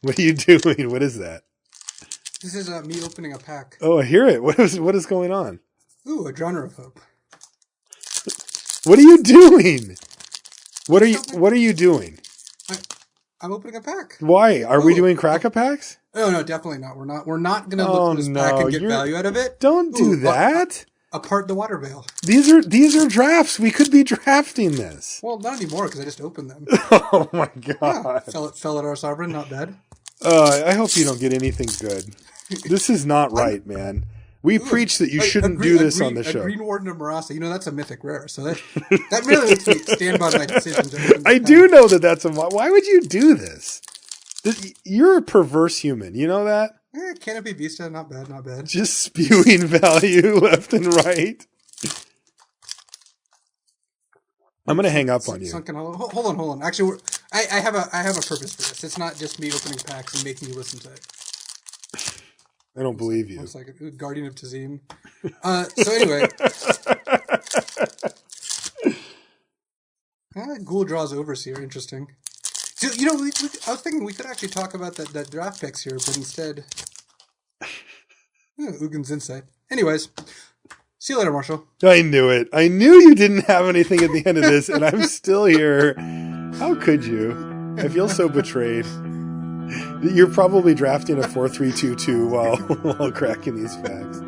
What are you doing? What is that? This is me opening a pack. Oh, I hear it. What is going on? Ooh, a Drowner of Hope. What are you doing? What are you doing? I'm opening a pack. Why? Are we doing crack-a-packs? Oh no, definitely not. We're not gonna look through this pack and get value out of it. Don't do that. Apart the water veil. These are drafts. We could be drafting this. Well, not anymore because I just opened them. Oh my god. Yeah, Felidar Sovereign, not bad. I hope you don't get anything good. This is not right, man. We preach that you shouldn't do this on the show. A Green Warden of Marasa. That's a mythic rare. So that really makes me stand by my decisions. I do know that that's why would you do this? You're a perverse human. You know that? Canopy Vista, not bad, not bad. Just spewing value left and right. I'm going to hang up on you. Sunken Hollow. Hold on. Actually, I have a purpose for this. It's not just me opening packs and making you listen to it. I don't believe you. 1 second. Guardian of Tazim. So anyway. Ghoul draws Overseer. Interesting. So, I was thinking we could actually talk about that draft picks here, but instead... Ugin's Insight. Anyways, see you later, Marshall. I knew it. I knew you didn't have anything at the end of this, and I'm still here. How could you? I feel so betrayed. You're probably drafting a 4-3-2-2 while cracking these facts.